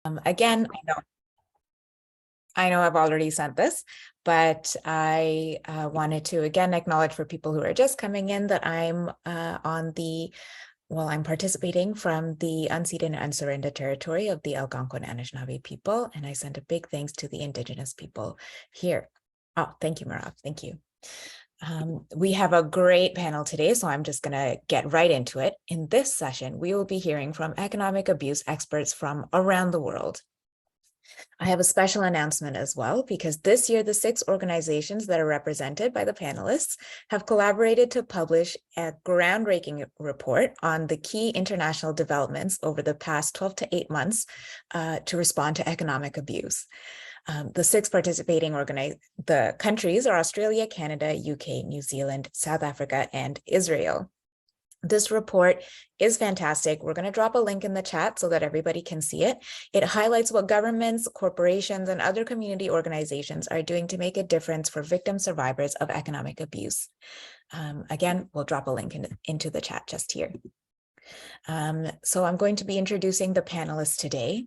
Again, I know I've already sent this, but I wanted to again acknowledge for people who are just coming in that I'm I'm participating from the unceded and unsurrendered territory of the Algonquin Anishinaabe people, and I send a big thanks to the Indigenous people here. Oh, thank you, Marav. Thank you. We have a great panel today, so I'm just going to get right into it. In this session, we will be hearing from economic abuse experts from around the world. I have a special announcement as well, because this year, the 6 organizations that are represented by the panelists have collaborated to publish a groundbreaking report on the key international developments over the past 12 to 8 months to respond to economic abuse. The 6 participating the countries are Australia, Canada, UK, New Zealand, South Africa, and Israel. This report is fantastic. We're going to drop a link in the chat so that everybody can see it. It highlights what governments, corporations, and other community organizations are doing to make a difference for victim survivors of economic abuse. Again, we'll drop a link into the chat just here. So I'm going to be introducing the panelists today.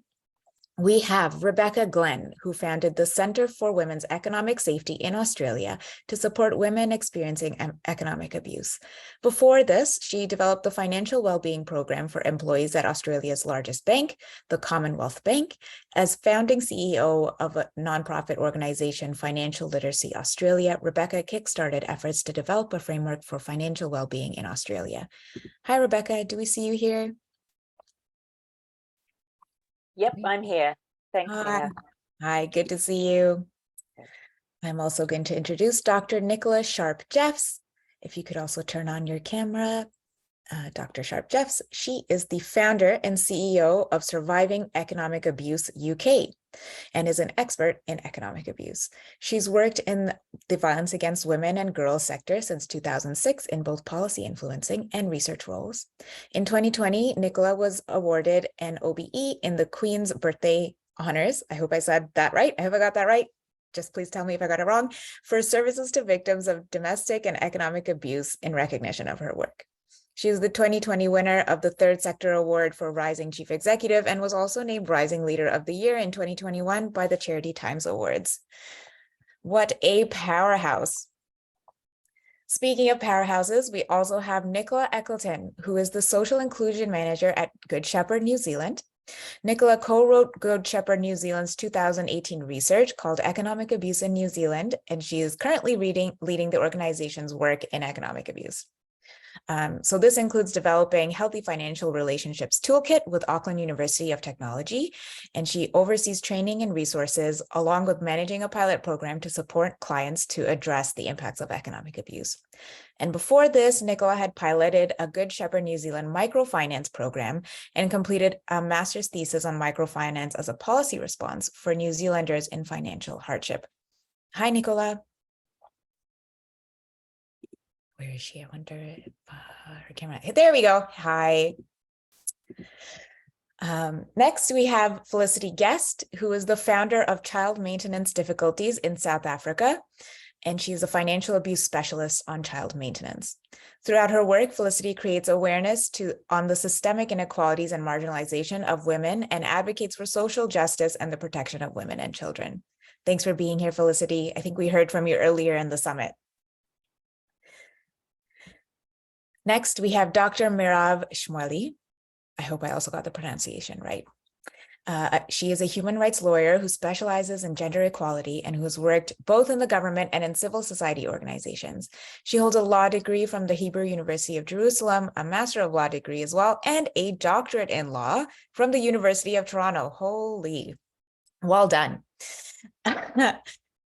We have Rebecca Glenn, who founded the Center for Women's Economic Safety in Australia to support women experiencing economic abuse. Before this, she developed the Financial Wellbeing Program for employees at Australia's largest bank, the Commonwealth Bank. As founding CEO of a nonprofit organization, Financial Literacy Australia, Rebecca kickstarted efforts to develop a framework for financial well-being in Australia. Hi, Rebecca. Do we see you here? Yep, I'm here. Thanks, Neha. Hi, good to see you. I'm also going to introduce Dr. Nicola Sharp-Jeffs. If you could also turn on your camera. Dr. Sharp-Jeffs, she is the founder and CEO of Surviving Economic Abuse UK and is an expert in economic abuse. She's worked in the violence against women and girls sector since 2006 in both policy influencing and research roles. In 2020, Nicola was awarded an OBE in the Queen's Birthday Honors. I hope I said that right. I hope I got that right. Just please tell me if I got it wrong, for services to victims of domestic and economic abuse in recognition of her work. She is the 2020 winner of the Third Sector Award for Rising Chief Executive and was also named Rising Leader of the Year in 2021 by the Charity Times Awards. What a powerhouse. Speaking of powerhouses, we also have Nicola Eccleton, who is the Social Inclusion Manager at Good Shepherd New Zealand. Nicola co-wrote Good Shepherd New Zealand's 2018 research called Economic Abuse in New Zealand, and she is currently leading the organization's work in economic abuse. So this includes developing Healthy Financial Relationships Toolkit with Auckland University of Technology, and she oversees training and resources along with managing a pilot program to support clients to address the impacts of economic abuse. And before this, Nicola had piloted a Good Shepherd New Zealand microfinance program and completed a master's thesis on microfinance as a policy response for New Zealanders in financial hardship. Hi, Nicola. Where is she? I wonder if her camera. There we go. Hi. Next, we have Felicity Guest, who is the founder of Child Maintenance Difficulties in South Africa, and she's a financial abuse specialist on child maintenance. Throughout her work, Felicity creates awareness on the systemic inequalities and marginalization of women and advocates for social justice and the protection of women and children. Thanks for being here, Felicity. I think we heard from you earlier in the summit. Next, we have Dr. Mirav Shmueli. I hope I also got the pronunciation right. She is a human rights lawyer who specializes in gender equality and who has worked both in the government and in civil society organizations. She holds a law degree from the Hebrew University of Jerusalem, a Master of Law degree as well, and a doctorate in law from the University of Toronto. Holy, well done.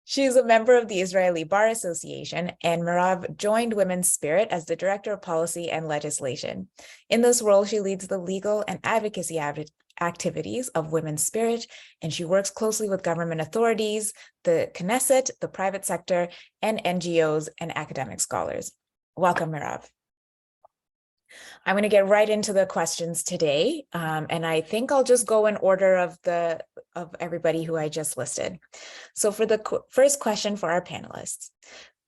She is a member of the Israeli Bar Association, and Mirav joined Women's Spirit as the Director of Policy and Legislation. In this role, she leads the legal and advocacy activities of Women's Spirit, and she works closely with government authorities, the Knesset, the private sector, and NGOs and academic scholars. Welcome, Mirav. I'm going to get right into the questions today, and I think I'll just go in order of everybody who I just listed. So for the first question for our panelists,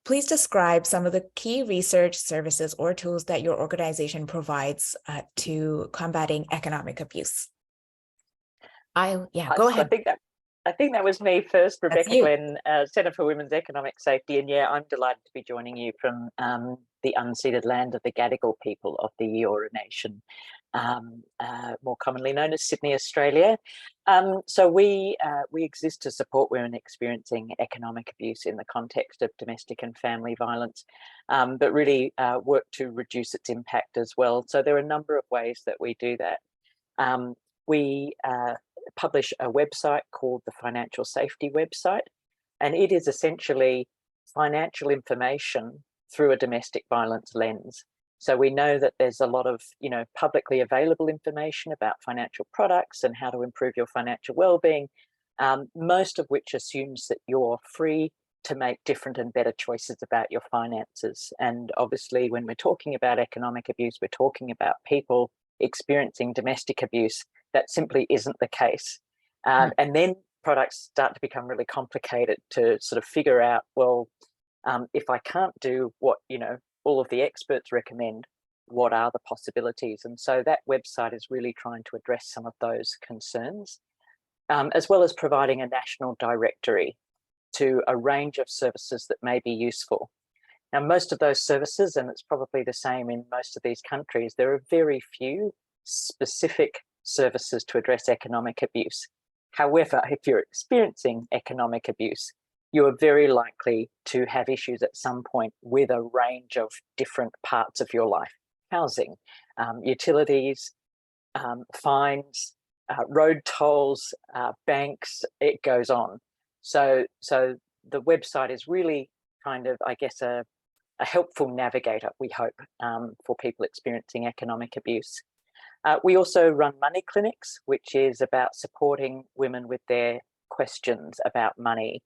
please describe some of the key research, services, or tools that your organization provides to combating economic abuse. Go So ahead. I think that was me first, That's Rebecca you. Glenn, Centre for Women's Economic Safety. And yeah, I'm delighted to be joining you from the unceded land of the Gadigal people of the Eora Nation, more commonly known as Sydney, Australia. So we exist to support women experiencing economic abuse in the context of domestic and family violence, but really work to reduce its impact as well. So there are a number of ways that we do that. We publish a website called the Financial Safety website, and it is essentially financial information through a domestic violence lens. So we know that there's a lot of, publicly available information about financial products and how to improve your financial well-being, most of which assumes that you're free to make different and better choices about your finances. And obviously, when we're talking about economic abuse, we're talking about people experiencing domestic abuse. That simply isn't the case. And then products start to become really complicated to sort of figure out, well, if I can't do what, all of the experts recommend, what are the possibilities? And so that website is really trying to address some of those concerns, as well as providing a national directory to a range of services that may be useful. Now, most of those services, and it's probably the same in most of these countries, there are very few specific services to address economic abuse. However, if you're experiencing economic abuse, you are very likely to have issues at some point with a range of different parts of your life: housing, utilities, fines, road tolls, banks, it goes on. So the website is really kind of, I guess, a helpful navigator, we hope, for people experiencing economic abuse. We also run money clinics, which is about supporting women with their questions about money,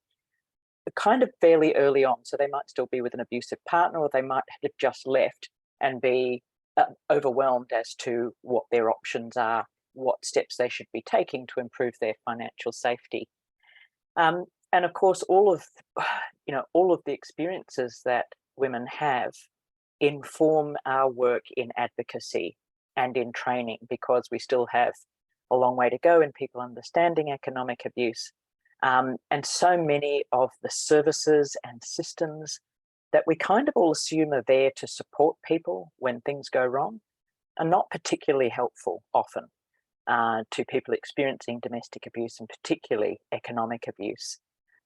kind of fairly early on. So they might still be with an abusive partner, or they might have just left and be overwhelmed as to what their options are, what steps they should be taking to improve their financial safety. And of course, all of the experiences that women have inform our work in advocacy and in training, because we still have a long way to go in people understanding economic abuse. And so many of the services and systems that we kind of all assume are there to support people when things go wrong are not particularly helpful often to people experiencing domestic abuse, and particularly economic abuse.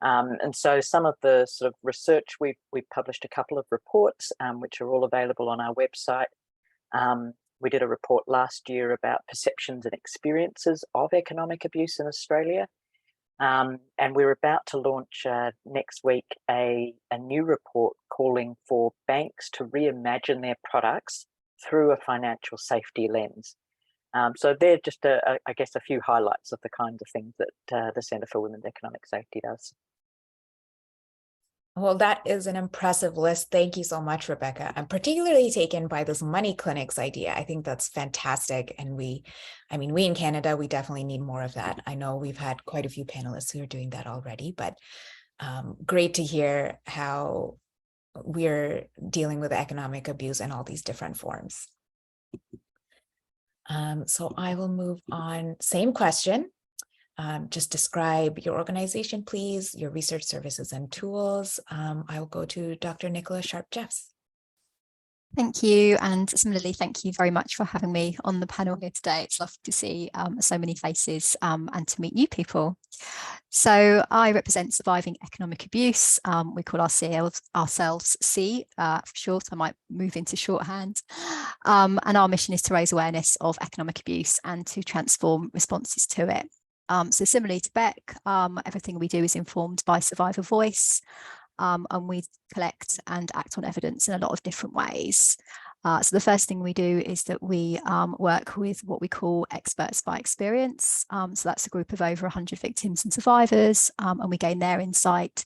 And so some of the sort of research, we've published a couple of reports, which are all available on our website. We did a report last year about perceptions and experiences of economic abuse in Australia. And we're about to launch next week a new report calling for banks to reimagine their products through a financial safety lens. So they're just, I guess, a few highlights of the kinds of things that the Centre for Women's Economic Safety does. Well, that is an impressive list. Thank you so much, Rebecca. I'm particularly taken by this money clinics idea. I think that's fantastic. And we in Canada, we definitely need more of that. I know we've had quite a few panelists who are doing that already, but great to hear how we're dealing with economic abuse in all these different forms. So I will move on. Same question. Just describe your organization, please, your research services and tools. I'll go to Dr. Nicola Sharp-Jeffs. Thank you. And similarly, thank you very much for having me on the panel here today. It's lovely to see so many faces and to meet new people. So I represent Surviving Economic Abuse. We call ourselves C for short. I might move into shorthand. And our mission is to raise awareness of economic abuse and to transform responses to it. So similarly to Beck, everything we do is informed by survivor voice, and we collect and act on evidence in a lot of different ways. So the first thing we do is that we work with what we call experts by experience. So that's a group of over 100 victims and survivors, and we gain their insight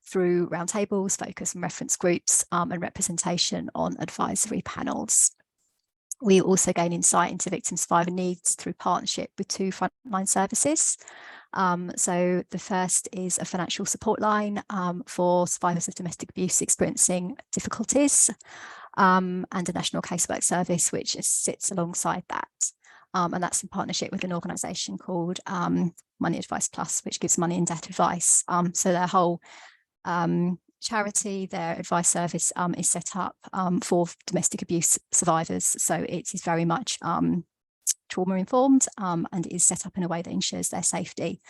through roundtables, focus and reference groups, and representation on advisory panels. We also gain insight into victim survivor needs through partnership with two frontline services. So the first is a financial support line for survivors of domestic abuse experiencing difficulties, and a national casework service which sits alongside that. and that's in partnership with an organisation called Money Advice Plus, which gives money and debt advice. So their whole charity, their advice service is set up for domestic abuse survivors. So it is very much trauma informed and is set up in a way that ensures their safety.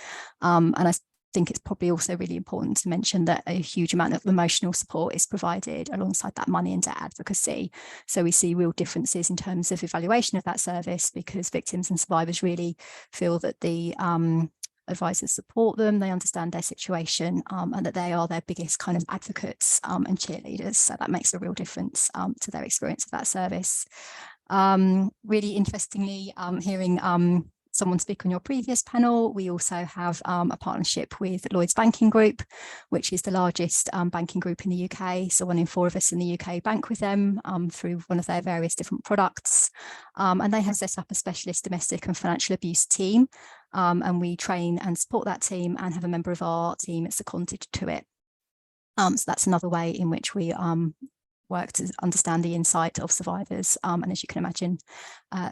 And I think it's probably also really important to mention that a huge amount of emotional support is provided alongside that money and debt advocacy. So we see real differences in terms of evaluation of that service, because victims and survivors really feel that the advisors support them, they understand their situation, and that they are their biggest kind of advocates and cheerleaders. So that makes a real difference to their experience of that service. Really interestingly, hearing someone speak on your previous panel, we also have a partnership with Lloyds Banking Group, which is the largest banking group in the UK. So 1 in 4 of us in the UK bank with them through one of their various different products. And they have set up a specialist domestic and financial abuse team. And we train and support that team and have a member of our team seconded to it. So that's another way in which we work to understand the insight of survivors. And as you can imagine,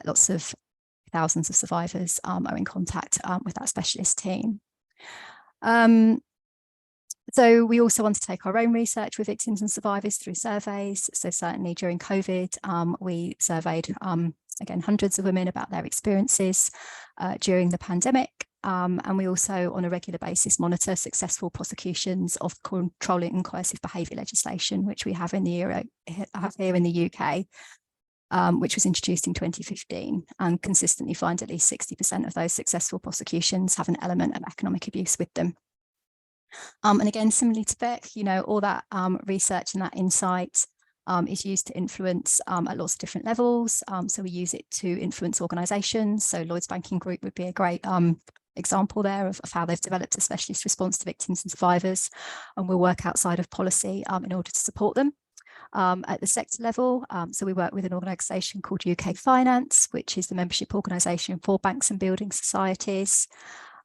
lots of thousands of survivors are in contact with that specialist team. So we also undertake our own research with victims and survivors through surveys. So certainly during COVID, we surveyed, again, hundreds of women about their experiences during the pandemic. And we also, on a regular basis, monitor successful prosecutions of controlling and coercive behaviour legislation, which we have in the here in the UK. Which was introduced in 2015, and consistently find at least 60% of those successful prosecutions have an element of economic abuse with them. And again, similarly to Beck, all that research and that insight is used to influence at lots of different levels. So we use it to influence organisations. So Lloyds Banking Group would be a great example there of how they've developed a specialist response to victims and survivors, and we'll work outside of policy in order to support them. At the sector level, so we work with an organisation called UK Finance, which is the membership organisation for banks and building societies.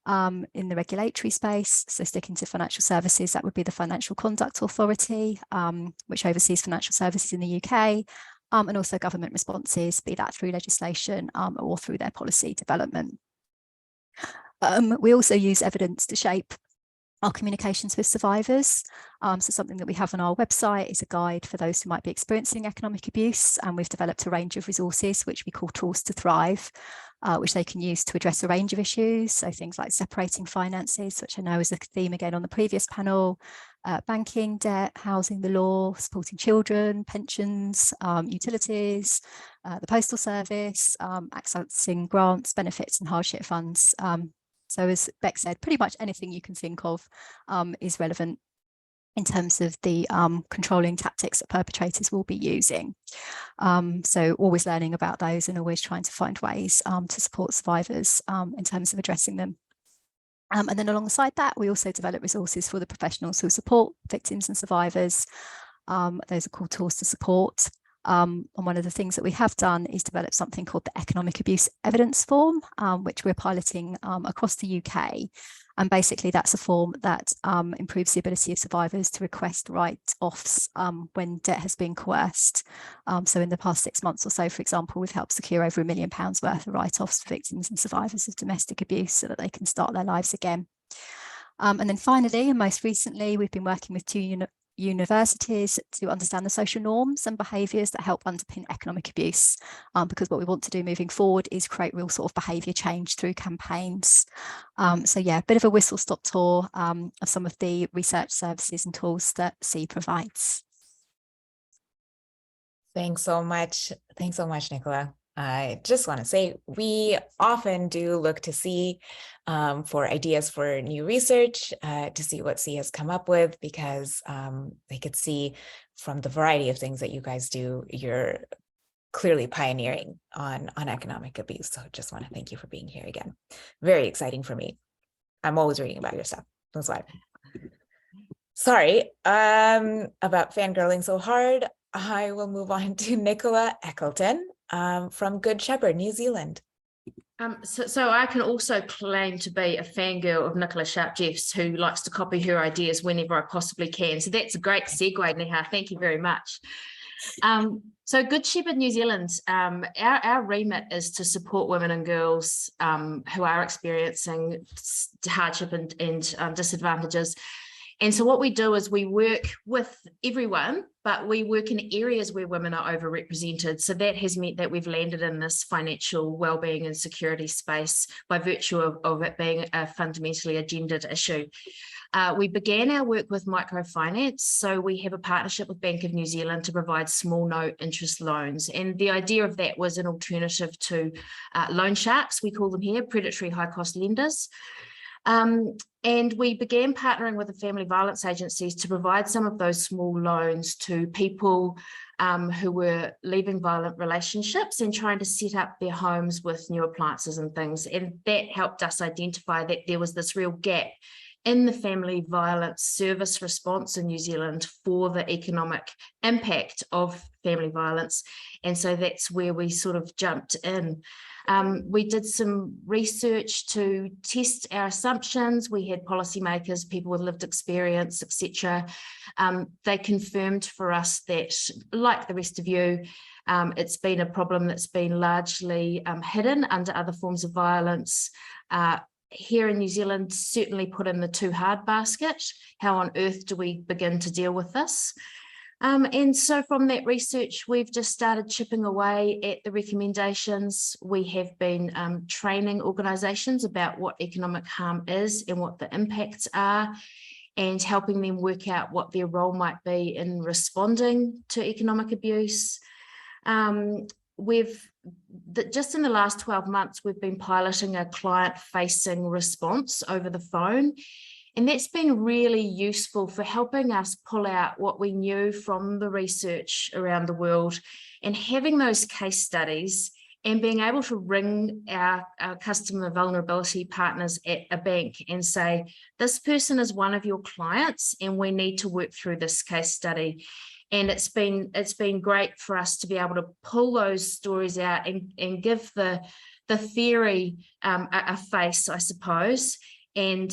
In the regulatory space, so sticking to financial services, that would be the Financial Conduct Authority, which oversees financial services in the UK, and also government responses, be that through legislation or through their policy development. We also use evidence to shape our communications with survivors. So something that we have on our website is a guide for those who might be experiencing economic abuse, and we've developed a range of resources which we call Tools to Thrive, which they can use to address a range of issues. So things like separating finances, which I know is a theme again on the previous panel, banking, debt, housing, the law, supporting children, pensions, utilities, the postal service, accessing grants, benefits and hardship funds. So as Beck said, pretty much anything you can think of is relevant in terms of the controlling tactics that perpetrators will be using. So always learning about those and always trying to find ways to support survivors in terms of addressing them. And then alongside that, we also develop resources for the professionals who support victims and survivors. Those are called Tools to Support. And one of the things that we have done is develop something called the Economic Abuse Evidence Form, which we're piloting across the UK. And basically that's a form that improves the ability of survivors to request write-offs when debt has been coerced. So in the past 6 months or so, for example, we've helped secure over £1 million worth of write-offs for victims and survivors of domestic abuse so that they can start their lives again. And then finally, and most recently, we've been working with 2 universities to understand the social norms and behaviours that help underpin economic abuse, because what we want to do moving forward is create real sort of behaviour change through campaigns. So yeah, a bit of a whistle-stop tour of some of the research services and tools that C provides. Thanks so much. Thanks so much, Nicola. I just want to say we often do look to C for ideas for new research, to see what C has come up with, because they could see from the variety of things that you guys do, you're clearly pioneering on economic abuse. So just want to thank you for being here again. Very exciting for me. I'm always reading about your stuff. That's why. Sorry about fangirling so hard. I will move on to Nicola Eccleton from Good Shepherd, New Zealand. So I can also claim to be a fangirl of Nicola Sharp-Jeffs, who likes to copy her ideas whenever I possibly can. So that's a great segue, Neha. Thank you very much. So Good Shepherd New Zealand, our remit is to support women and girls who are experiencing hardship and disadvantages. And so what we do is we work with everyone, but we work in areas where women are overrepresented. So that has meant that we've landed in this financial wellbeing and security space by virtue of it being a fundamentally a gendered issue. We began our work with microfinance. So we have a partnership with Bank of New Zealand to provide small no interest loans. And the idea of that was an alternative to loan sharks, we call them here, predatory high cost lenders. And we began partnering with the family violence agencies to provide some of those small loans to people who were leaving violent relationships and trying to set up their homes with new appliances and things. And that helped us identify that there was this real gap in the family violence service response in New Zealand for the economic impact of family violence. And so that's where we sort of jumped in. We did some research to test our assumptions. We had policymakers, people with lived experience, etc. They confirmed for us that, like the rest of you, it's been a problem that's been largely hidden under other forms of violence. Here in New Zealand, certainly put in the too hard basket. How on earth do we begin to deal with this? And so from that research, we've just started chipping away at the recommendations. We have been training organisations about what economic harm is and what the impacts are, and helping them work out what their role might be in responding to economic abuse. Just in the last 12 months, we've been piloting a client-facing response over the phone. And that's been really useful for helping us pull out what we knew from the research around the world, and having those case studies and being able to ring our customer vulnerability partners at a bank and say, this person is one of your clients and we need to work through this case study. And it's been great for us to be able to pull those stories out and give the theory a face, I suppose, and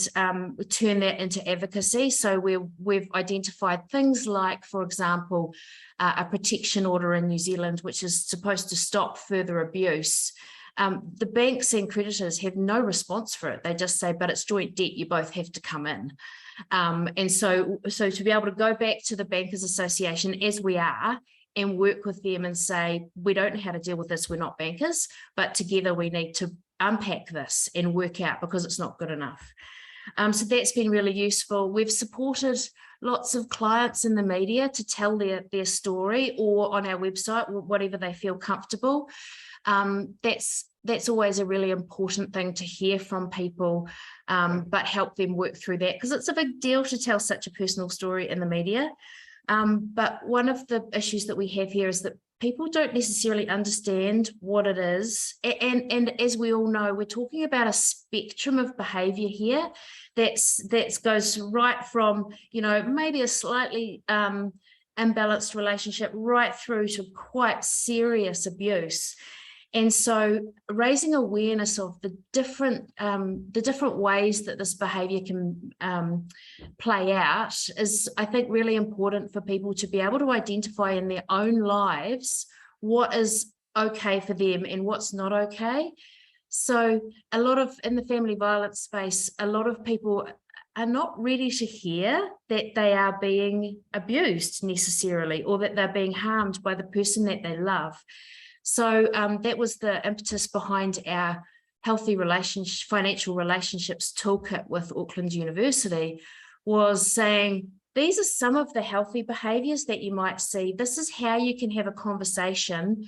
turn that into advocacy. So we've identified things like, for example, a protection order in New Zealand, which is supposed to stop further abuse. The banks and creditors have no response for it. They just say, but it's joint debt, you both have to come in. And so to be able to go back to the Bankers Association as we are and work with them and say, we don't know how to deal with this, we're not bankers, but together we need to unpack this and work out, because it's not good enough. So that's been really useful. We've supported lots of clients in the media to tell their story, or on our website, whatever they feel comfortable. That's always a really important thing to hear from people, but help them work through that, because it's a big deal to tell such a personal story in the media. But one of the issues that we have here is that people don't necessarily understand what it is. And as we all know, we're talking about a spectrum of behaviour here that goes right from, maybe a slightly imbalanced relationship right through to quite serious abuse. And so raising awareness of the different ways that this behaviour can play out is, I think, really important for people to be able to identify in their own lives what is okay for them and what's not okay. So in the family violence space, a lot of people are not ready to hear that they are being abused necessarily, or that they're being harmed by the person that they love. So that was the impetus behind our healthy financial relationships toolkit with Auckland University, was saying, these are some of the healthy behaviours that you might see. This is how you can have a conversation,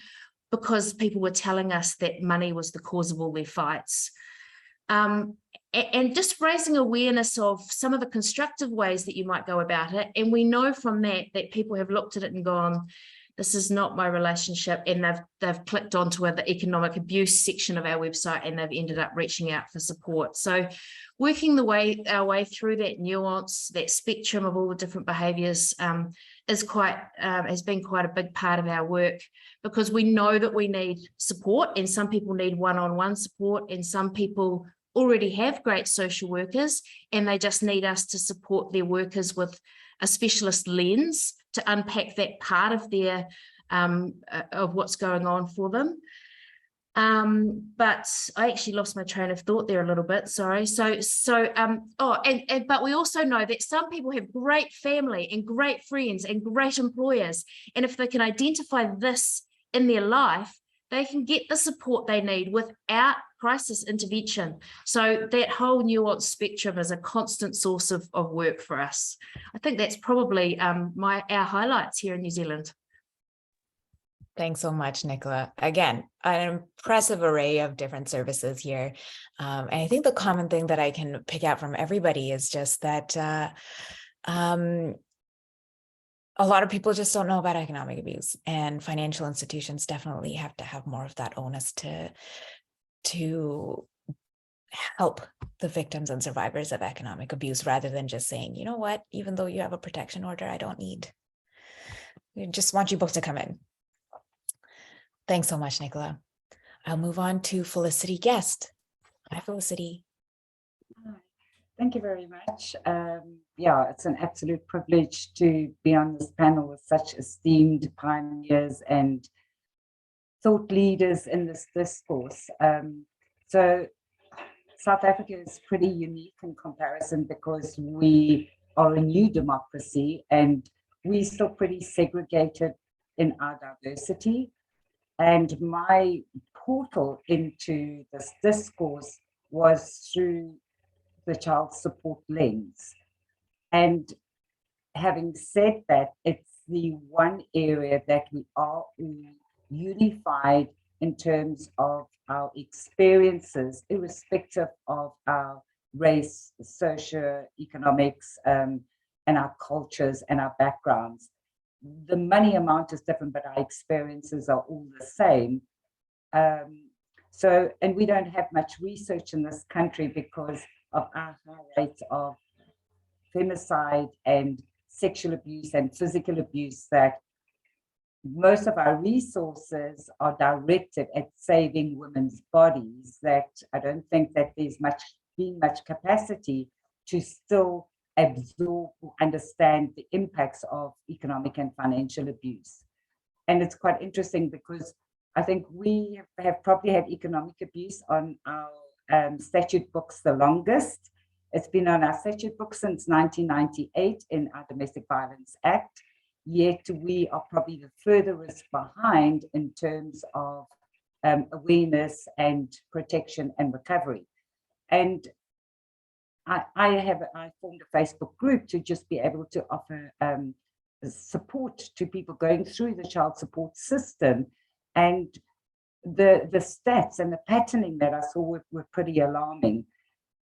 because people were telling us that money was the cause of all their fights. And just raising awareness of some of the constructive ways that you might go about it. And we know from that people have looked at it and gone, this is not my relationship, and they've clicked onto the economic abuse section of our website, and they've ended up reaching out for support. So working our way through that nuance, that spectrum of all the different behaviours has been quite a big part of our work, because we know that we need support, and some people need one-on-one support, and some people already have great social workers and they just need us to support their workers with a specialist lens to unpack that part of their of what's going on for them. But I actually lost my train of thought there a little bit, sorry. But we also know that some people have great family and great friends and great employers, and if they can identify this in their life, they can get the support they need without crisis intervention. So that whole nuanced spectrum is a constant source of work for us. I think that's probably our highlights here in New Zealand. Thanks so much, Nicola. Again, an impressive array of different services here. And I think the common thing that I can pick out from everybody is just that a lot of people just don't know about economic abuse, and financial institutions definitely have to have more of that onus to help the victims and survivors of economic abuse, rather than just saying, you know what, even though you have a protection order, I just want you both to come in. Thanks so much, Nicola. I'll move on to Felicity Guest. Hi, Felicity. Thank you very much. Yeah, it's an absolute privilege to be on this panel with such esteemed pioneers and thought leaders in this discourse. So South Africa is pretty unique in comparison because we are a new democracy and we're still pretty segregated in our diversity. And my portal into this discourse was through the child support lens. And having said that, it's the one area that we are all unified in terms of our experiences, irrespective of our race, socio-economics, and our cultures and our backgrounds. The money amount is different, but our experiences are all the same. And we don't have much research in this country because of our high rates of femicide and sexual abuse and physical abuse, that most of our resources are directed at saving women's bodies, that I don't think that there's been much capacity to still absorb or understand the impacts of economic and financial abuse. And it's quite interesting because I think we have probably had economic abuse on our statute books the longest. It's been on our statute book since 1998 in our Domestic Violence Act, yet we are probably the furthest behind in terms of awareness and protection and recovery. And I formed a Facebook group to just be able to offer support to people going through the child support system. And the stats and the patterning that I saw were pretty alarming.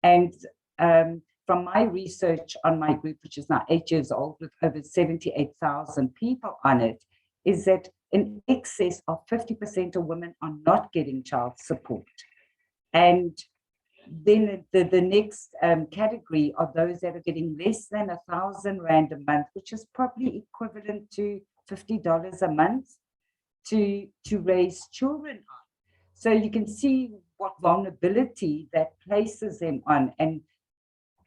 And from my research on my group, which is now 8 years old with over 78,000 people on it, is that in excess of 50% of women are not getting child support. And then the next category are those that are getting less than 1,000 Rand a month, which is probably equivalent to $50 a month to raise children on. So you can see what vulnerability that places them on. And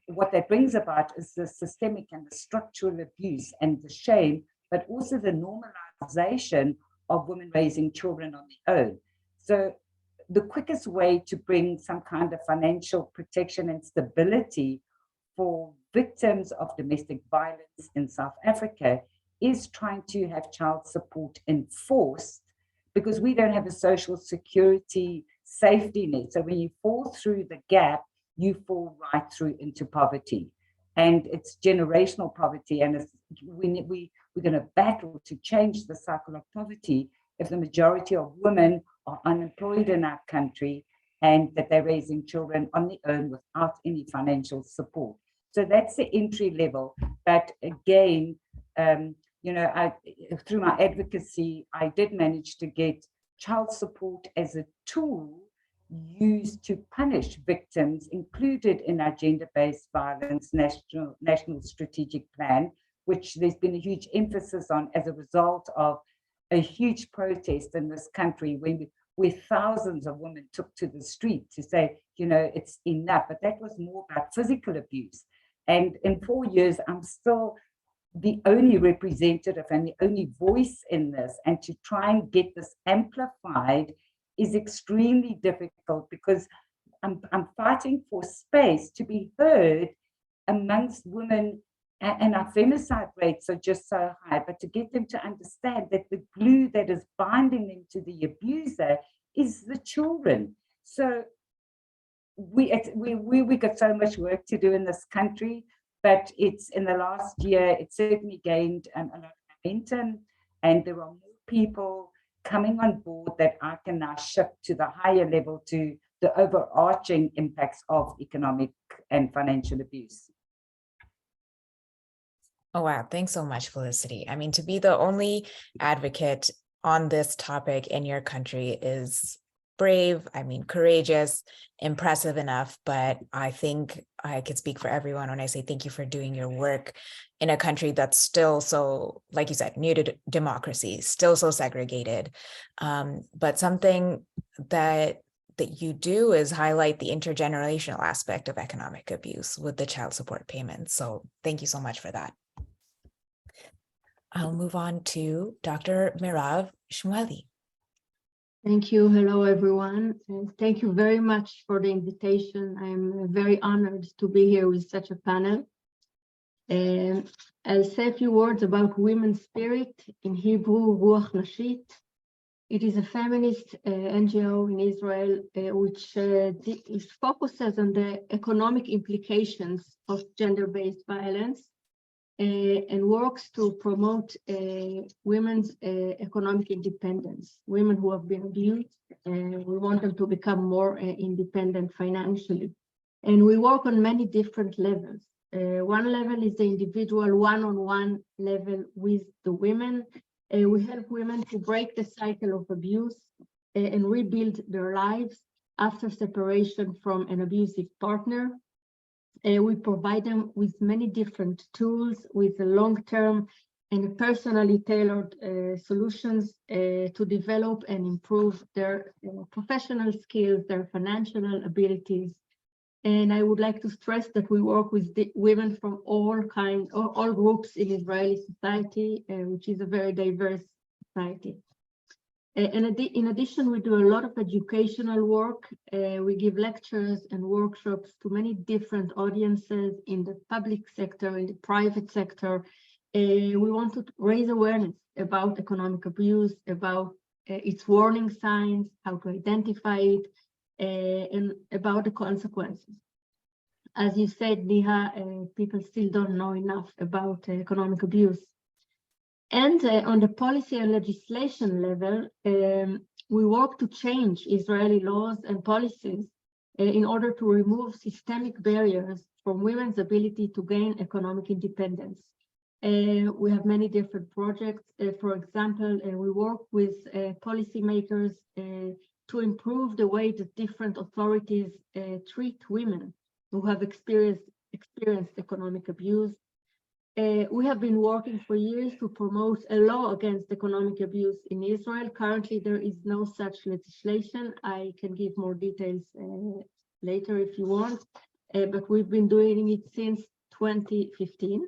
what that brings about is the systemic and the structural abuse and the shame, but also the normalization of women raising children on their own. So the quickest way to bring some kind of financial protection and stability for victims of domestic violence in South Africa is trying to have child support enforced, because we don't have a social security safety net. So when you fall through the gap, you fall right through into poverty. And it's generational poverty. And we're going to battle to change the cycle of poverty if the majority of women are unemployed in our country and that they're raising children on their own without any financial support. So that's the entry level. But again, through my advocacy, I did manage to get child support as a tool used to punish victims included in our gender-based violence national strategic plan, which there's been a huge emphasis on as a result of a huge protest in this country where thousands of women took to the street to say, it's enough. But that was more about physical abuse. And in 4 years, I'm still the only representative and the only voice in this, and to try and get this amplified is extremely difficult, because I'm fighting for space to be heard amongst women, and our femicide rates are just so high, but to get them to understand that the glue that is binding them to the abuser is the children. So we got so much work to do in this country, but it's in the last year, it certainly gained a lot of momentum, and there are more people coming on board that I can now shift to the higher level, to the overarching impacts of economic and financial abuse. Oh, wow. Thanks so much, Felicity. I mean, to be the only advocate on this topic in your country is brave, I mean, courageous, impressive enough, but I think I could speak for everyone when I say thank you for doing your work in a country that's still so, like you said, new to democracy, still so segregated. But something that you do is highlight the intergenerational aspect of economic abuse with the child support payments. So thank you so much for that. I'll move on to Dr. Mirav Shmueli. Thank you. Hello, everyone. And thank you very much for the invitation. I'm very honored to be here with such a panel. And I'll say a few words about Women's Spirit, in Hebrew, Ruach Nashit. It is a feminist NGO in Israel, which focuses on the economic implications of gender-based violence, and works to promote women's economic independence. Women who have been abused, we want them to become more independent financially. And we work on many different levels. One level is the individual one-on-one level with the women. We help women to break the cycle of abuse and rebuild their lives after separation from an abusive partner. We provide them with many different tools, with a long-term and personally tailored solutions to develop and improve their professional skills, their financial abilities. And I would like to stress that we work with women from all groups in Israeli society, which is a very diverse society. In addition, we do a lot of educational work. We give lectures and workshops to many different audiences in the public sector, in the private sector. We want to raise awareness about economic abuse, about its warning signs, how to identify it, and about the consequences. As you said, Niha, people still don't know enough about economic abuse. And on the policy and legislation level, we work to change Israeli laws and policies in order to remove systemic barriers from women's ability to gain economic independence. We have many different projects. For example, we work with policymakers to improve the way that different authorities treat women who have experienced economic abuse. We have been working for years to promote a law against economic abuse in Israel. Currently, there is no such legislation. I can give more details later if you want, but we've been doing it since 2015.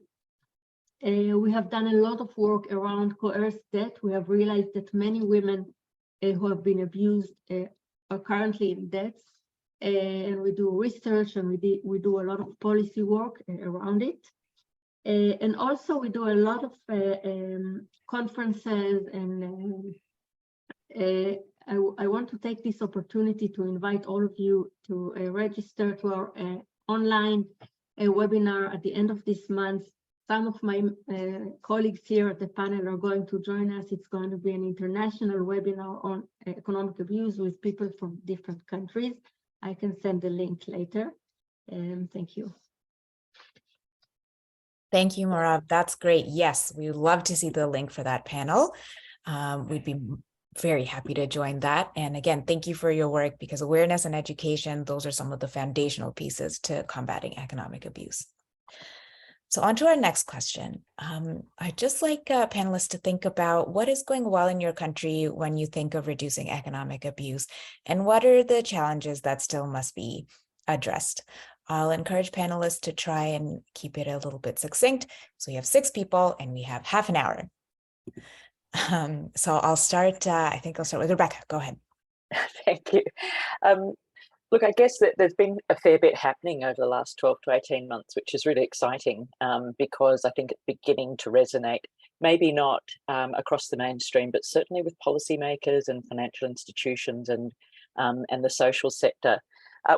We have done a lot of work around coerced debt. We have realized that many women who have been abused are currently in debts, and we do research and we do a lot of policy work around it. And also we do a lot of conferences, and I want to take this opportunity to invite all of you to register to our online webinar at the end of this month. Some of my colleagues here at the panel are going to join us. It's going to be an international webinar on economic abuse with people from different countries. I can send the link later. Thank you. Thank you, Mirav. That's great. Yes, we would love to see the link for that panel. We'd be very happy to join that. And again, thank you for your work, because awareness and education, those are some of the foundational pieces to combating economic abuse. So on to our next question. I'd just like panelists to think about what is going well in your country when you think of reducing economic abuse, and what are the challenges that still must be addressed. I'll encourage panelists to try and keep it a little bit succinct. So we have 6 people and we have half an hour. So I'll start, I think I'll start with Rebecca. Go ahead. Thank you. Look, I guess that there's been a fair bit happening over the last 12 to 18 months, which is really exciting because I think it's beginning to resonate, maybe not across the mainstream, but certainly with policymakers and financial institutions and the social sector.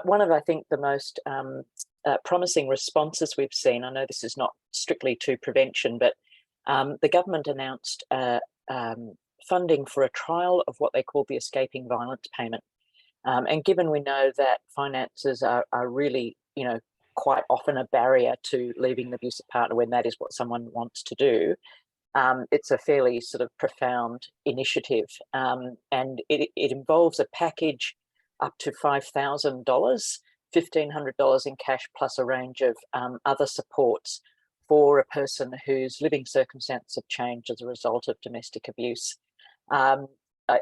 One of, I think, the most promising responses we've seen, I know this is not strictly to prevention, but the government announced funding for a trial of what they call the escaping violence payment. And given we know that finances are really, quite often a barrier to leaving an abusive partner when that is what someone wants to do, it's a fairly sort of profound initiative. And it involves a package up to $5,000, $1,500 in cash plus a range of other supports for a person whose living circumstances have changed as a result of domestic abuse.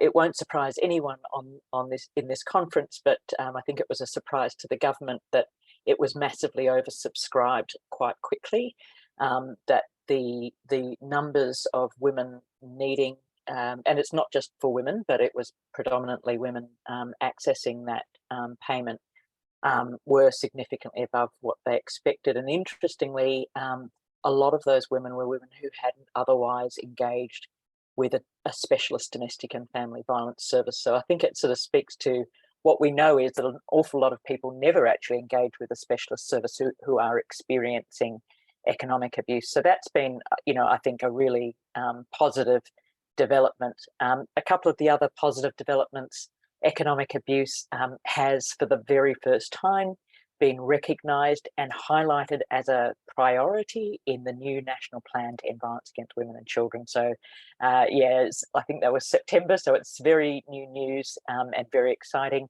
It won't surprise anyone in this conference, but I think it was a surprise to the government that it was massively oversubscribed quite quickly, that the numbers of women needing, and it's not just for women, but it was predominantly women accessing that payment, were significantly above what they expected. And interestingly, a lot of those women were women who hadn't otherwise engaged with a specialist domestic and family violence service. So I think it sort of speaks to what we know is that an awful lot of people never actually engage with a specialist service who are experiencing economic abuse. So that's been, I think a really positive development. A couple of the other positive developments, economic abuse has for the very first time been recognised and highlighted as a priority in the new National Plan to End Violence Against Women and Children. So, I think that was September, so it's very new news and very exciting.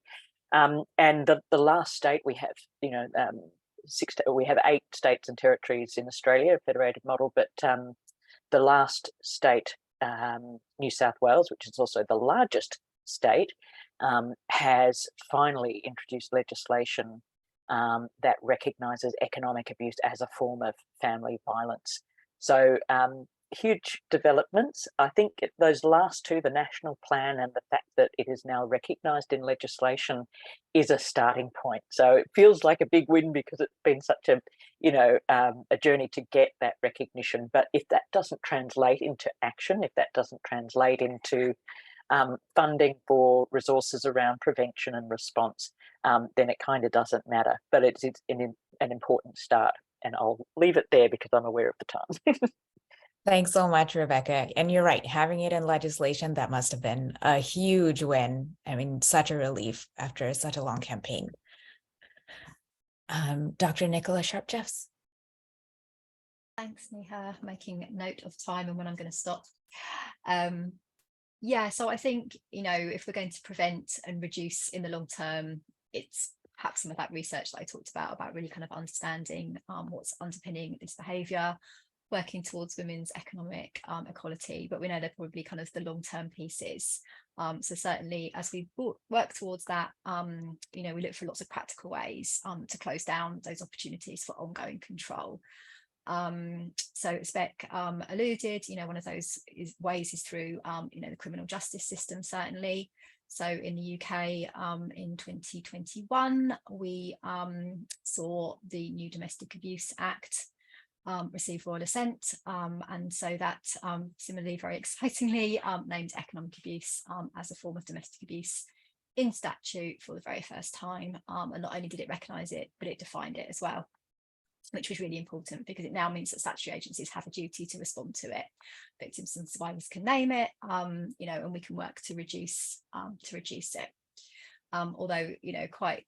And the last state we have, we have 8 states and territories in Australia, a federated model, but the last state, New South Wales, which is also the largest state, has finally introduced legislation that recognises economic abuse as a form of family violence. So huge developments. I think those last 2, the national plan and the fact that it is now recognised in legislation, is a starting point. So it feels like a big win because it's been such a, a journey to get that recognition. But if that doesn't translate into action, if that doesn't translate into funding for resources around prevention and response, then it kind of doesn't matter. But it's an important start, and I'll leave it there because I'm aware of the time. Thanks so much, Rebecca. And you're right, having it in legislation, that must have been a huge win. I mean, such a relief after such a long campaign. Dr. Nicola Sharp-Jeffs. Thanks, Neha, making note of time and when I'm going to stop. So I think, if we're going to prevent and reduce in the long term, it's perhaps some of that research that I talked about really kind of understanding what's underpinning this behaviour, working towards women's economic equality, but we know they're probably kind of the long-term pieces. So certainly as we work towards that, we look for lots of practical ways to close down those opportunities for ongoing control. So as Beck alluded, one of those ways is through the criminal justice system, certainly. So in the UK in 2021 we saw the new Domestic Abuse Act receive royal assent, and so that similarly, very excitingly, named economic abuse as a form of domestic abuse in statute for the very first time, and not only did it recognise it, but it defined it as well, which was really important because it now means that statutory agencies have a duty to respond to it. Victims and survivors can name it, and we can work to reduce it. Although, quite,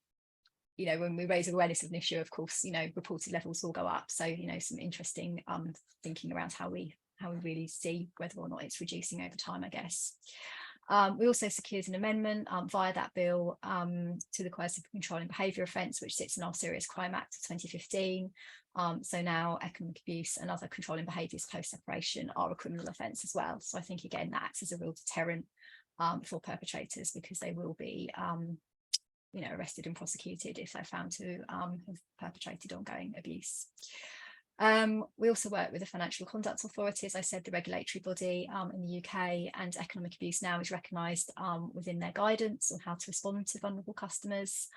when we raise awareness of an issue, of course, reported levels will go up. So, some interesting thinking around how we really see whether or not it's reducing over time, I guess. We also secured an amendment via that bill to the Coercive Controlling Behaviour Offence, which sits in our Serious Crime Act of 2015. So now economic abuse and other controlling behaviours close separation are a criminal offence as well. So I think, again, that acts as a real deterrent for perpetrators, because they will be arrested and prosecuted if they're found to have perpetrated ongoing abuse. We also work with the Financial Conduct Authority, as I said, the regulatory body in the UK, and economic abuse now is recognised within their guidance on how to respond to vulnerable customers.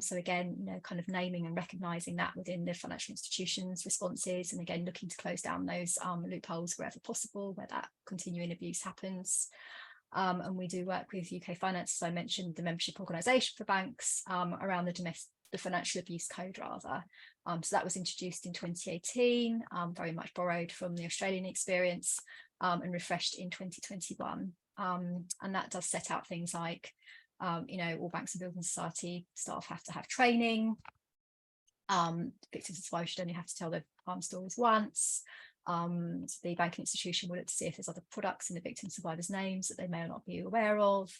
So again, kind of naming and recognising that within the financial institutions' responses, and again, looking to close down those loopholes wherever possible where that continuing abuse happens. And we do work with UK Finance, as I mentioned, the membership organisation for banks around the Financial Abuse Code rather. So that was introduced in 2018, very much borrowed from the Australian experience, and refreshed in 2021. And that does set out things like, all banks and building society staff have to have training. Victims and survivors should only have to tell their stories once. The banking institution will look to see if there's other products in the victim survivors' names that they may or not be aware of.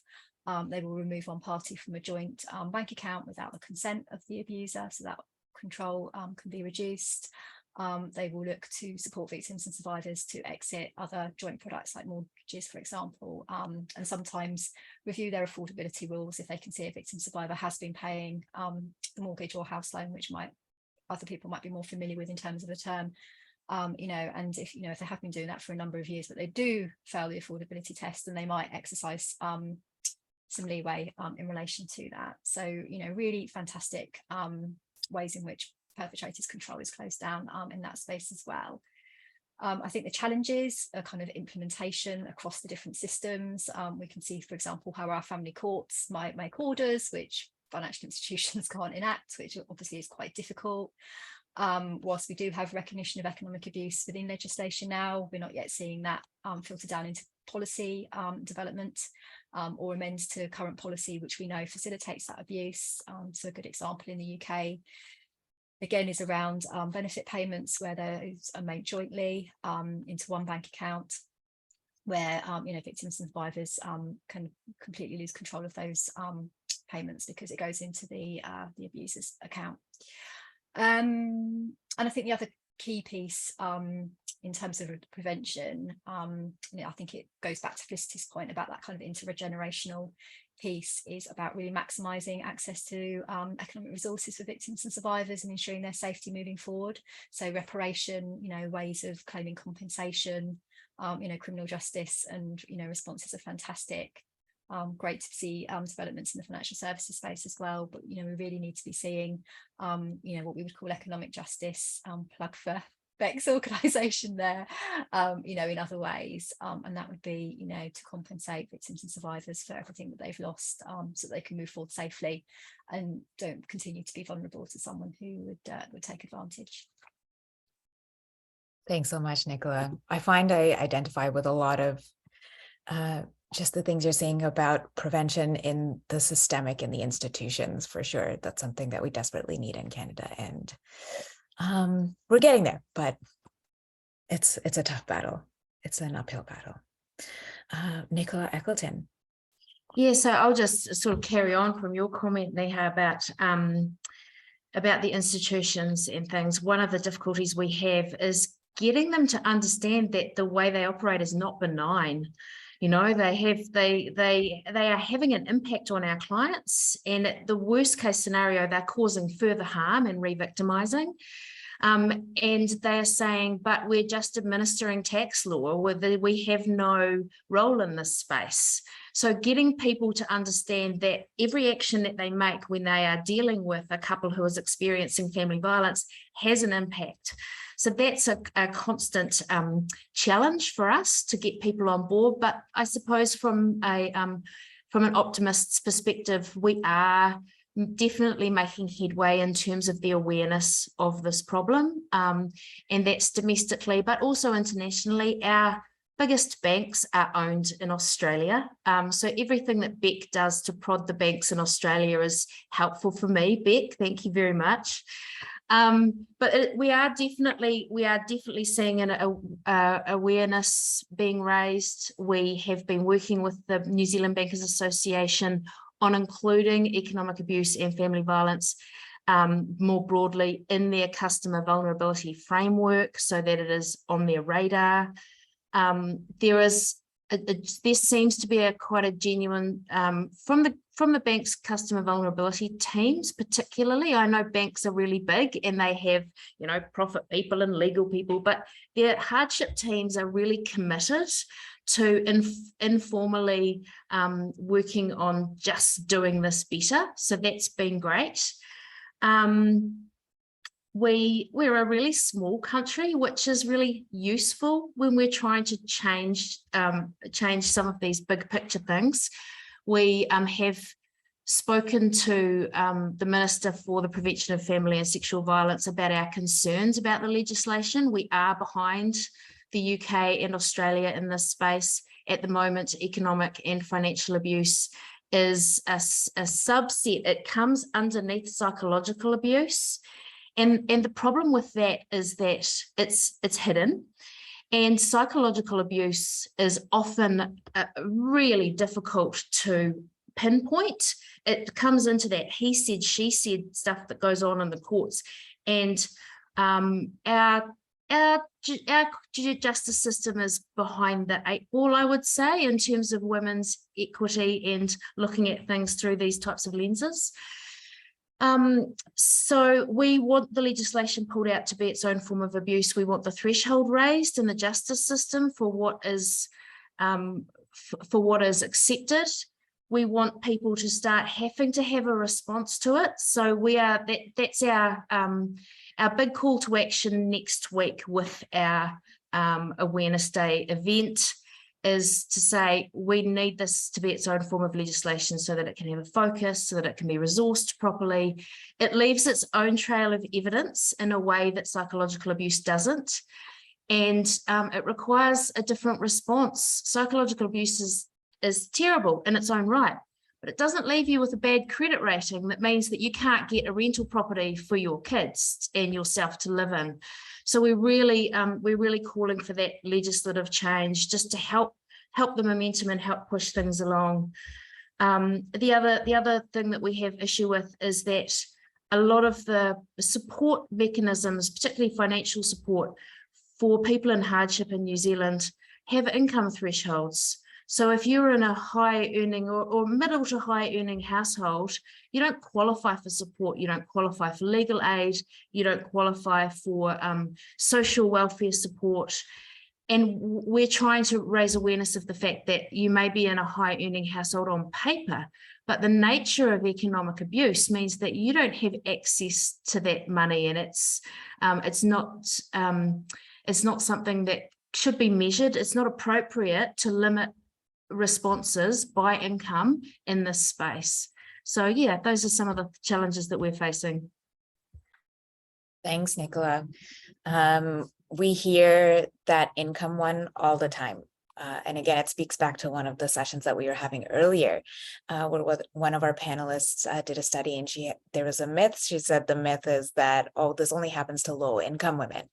They will remove one party from a joint bank account without the consent of the abuser, so that control can be reduced. They will look to support victims and survivors to exit other joint products like mortgages, for example, and sometimes review their affordability rules if they can see a victim survivor has been paying the mortgage or house loan, which other people might be more familiar with in terms of the term. And if if they have been doing that for a number of years, but they do fail the affordability test, then they might exercise some leeway in relation to that. So really fantastic ways in which perpetrators' control is closed down in that space as well. I think the challenges are kind of implementation across the different systems. We can see, for example, how our family courts might make orders which financial institutions can't enact, which obviously is quite difficult. Whilst we do have recognition of economic abuse within legislation now, we're not yet seeing that filter down into policy development or amends to current policy, which we know facilitates that abuse. So a good example in the UK, again, is around benefit payments where those are made jointly into one bank account, where victims and survivors can completely lose control of those payments because it goes into the abuser's account. And I think the other key piece in terms of prevention, I think it goes back to Felicity's point about that kind of intergenerational piece, is about really maximising access to economic resources for victims and survivors and ensuring their safety moving forward. So reparation, ways of claiming compensation, criminal justice and responses are fantastic. Great to see developments in the financial services space as well, but we really need to be seeing what we would call economic justice, plug for Beck's organisation there, in other ways, and that would be to compensate victims and survivors for everything that they've lost, so that they can move forward safely and don't continue to be vulnerable to someone who would take advantage. Thanks so much, Nicola. I find I identify with a lot of just the things you're saying about prevention in the systemic in the institutions, for sure. That's something that we desperately need in Canada, and we're getting there, but it's a tough battle. It's an uphill battle. Nicola Eccleton. Yeah, so I'll just sort of carry on from your comment, Neha, about the institutions and things. One of the difficulties we have is getting them to understand that the way they operate is not benign. They are having an impact on our clients, and at the worst case scenario, they're causing further harm and re-victimizing. And they are saying, but we're just administering tax law, we have no role in this space. So getting people to understand that every action that they make when they are dealing with a couple who is experiencing family violence has an impact. So that's a constant challenge for us to get people on board. But I suppose from an optimist's perspective, we are definitely making headway in terms of the awareness of this problem, and that's domestically, but also internationally. Our biggest banks are owned in Australia, so everything that Beck does to prod the banks in Australia is helpful for me. Beck, thank you very much. But we are definitely seeing an awareness being raised. We have been working with the New Zealand Bankers Association on including economic abuse and family violence more broadly in their customer vulnerability framework so that it is on their radar. There is there seems to be quite a genuine from the bank's customer vulnerability teams. Particularly, I know banks are really big and they have, you know, profit people and legal people, but their hardship teams are really committed to informally working on just doing this better. So that's been great. We're a really small country, which is really useful when we're trying to change some of these big picture things. We have spoken to the Minister for the Prevention of Family and Sexual Violence about our concerns about the legislation. We are behind the UK and Australia in this space. At the moment, economic and financial abuse is a subset. It comes underneath psychological abuse. And the problem with that is that it's hidden, and psychological abuse is often really difficult to pinpoint. It comes into that he said, she said stuff that goes on in the courts, and our justice system is behind the 8 ball, I would say, in terms of women's equity and looking at things through these types of lenses. So we want the legislation pulled out to be its own form of abuse. We want the threshold raised in the justice system for what is accepted. We want people to start having to have a response to it. So we are that's our big call to action next week with our Awareness Day event, is to say we need this to be its own form of legislation so that it can have a focus, so that it can be resourced properly. It leaves its own trail of evidence in a way that psychological abuse doesn't. And it requires a different response. Psychological abuse is terrible in its own right, but it doesn't leave you with a bad credit rating that means that you can't get a rental property for your kids and yourself to live in. So we're really calling for that legislative change just to help the momentum and help push things along. The other thing that we have issue with is that a lot of the support mechanisms, particularly financial support for people in hardship in New Zealand, have income thresholds. So if you're in a high earning or middle to high earning household, you don't qualify for support, you don't qualify for legal aid, you don't qualify for social welfare support. And we're trying to raise awareness of the fact that you may be in a high earning household on paper, but the nature of economic abuse means that you don't have access to that money, and it's not something that should be measured. It's not appropriate to limit responses by income in this space. So yeah, those are some of the challenges that we're facing. Thanks, Nicola. We hear that income one all the time. And again, it speaks back to one of the sessions that we were having earlier, where one of our panelists did a study, and there was a myth. She said the myth is that, oh, this only happens to low income women,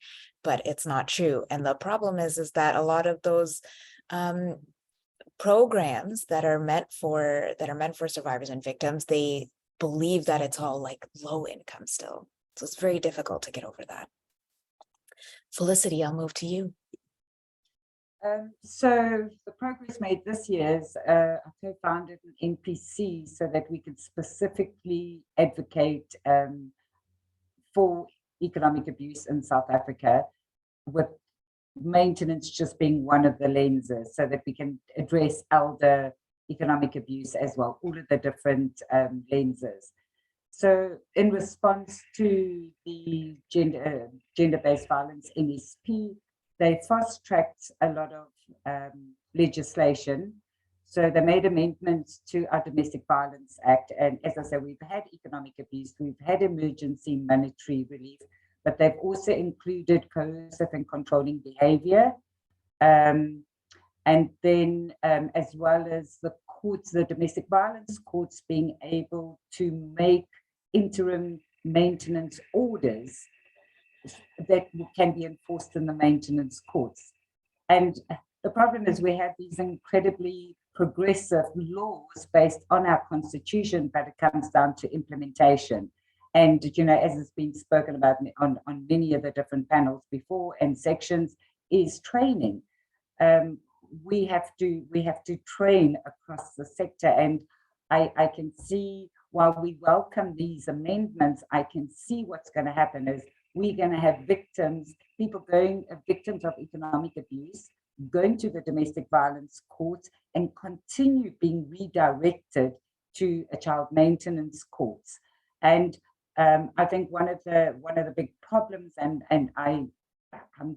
but it's not true. And the problem is that a lot of those programs that are meant for survivors and victims, they believe that it's all like low income still. So it's very difficult to get over that. Felicity, I'll move to you. So the progress made this year is I co-founded an NPC so that we could specifically advocate for economic abuse in South Africa, with maintenance just being one of the lenses, so that we can address elder economic abuse as well, all of the different lenses. So in response to the gender-based violence NSP, they fast-tracked a lot of legislation. So they made amendments to our Domestic Violence Act. And as I said, we've had economic abuse, we've had emergency monetary relief, but they've also included coercive and controlling behavior. And then as well as the courts, the domestic violence courts being able to make interim maintenance orders that can be enforced in the maintenance courts. And the problem is we have these incredibly progressive laws based on our constitution, but it comes down to implementation. And, you know, as has been spoken about on many of the different panels before and sections, is training. we have to train across the sector. And I can see, while we welcome these amendments, I can see what's going to happen is we're going to have victims, victims of economic abuse, going to the domestic violence courts and continue being redirected to a child maintenance courts. And I think one of the big problems, and I'm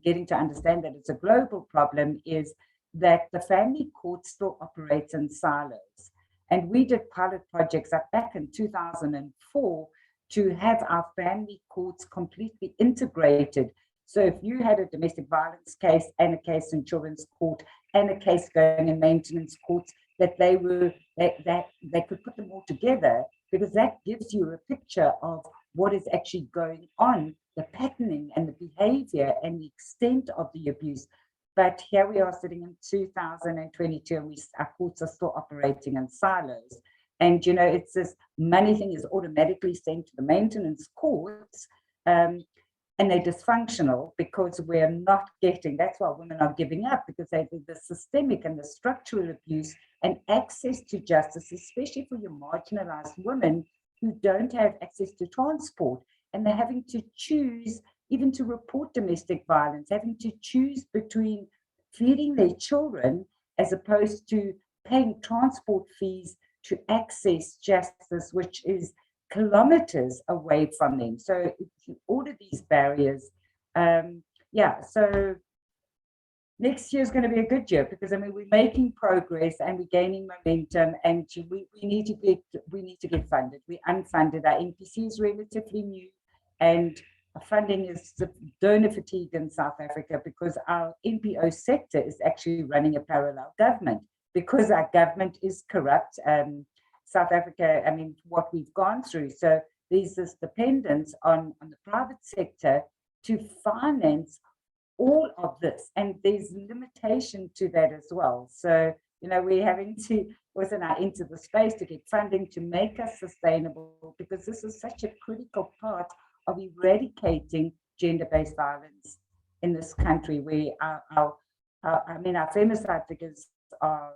getting to understand that it's a global problem, is that the family court still operates in silos. And we did pilot projects back in 2004 to have our family courts completely integrated. So if you had a domestic violence case and a case in children's court and a case going in maintenance courts, that they could put them all together, because that gives you a picture of what is actually going on, the patterning and the behavior and the extent of the abuse. But here we are sitting in 2022 and our courts are still operating in silos. And, you know, it's this money thing is automatically sent to the maintenance courts, and they're dysfunctional because we're not getting, that's why women are giving up, because the systemic and the structural abuse and access to justice, especially for your marginalized women who don't have access to transport, and they're having to choose, even to report domestic violence, having to choose between feeding their children as opposed to paying transport fees to access justice, which is kilometers away from them. So all of these barriers, so next year is going to be a good year, because I mean we're making progress and we're gaining momentum, and we need to get funded. We're unfunded. Our NPC is relatively new, and funding is donor fatigue in South Africa, because our NPO sector is actually running a parallel government, because our government is corrupt. South Africa, I mean, what we've gone through. So there's this dependence on the private sector to finance all of this, and there's limitation to that as well. So, you know, we're having to enter the space to get funding to make us sustainable, because this is such a critical part of eradicating gender-based violence in this country, where our femicide figures are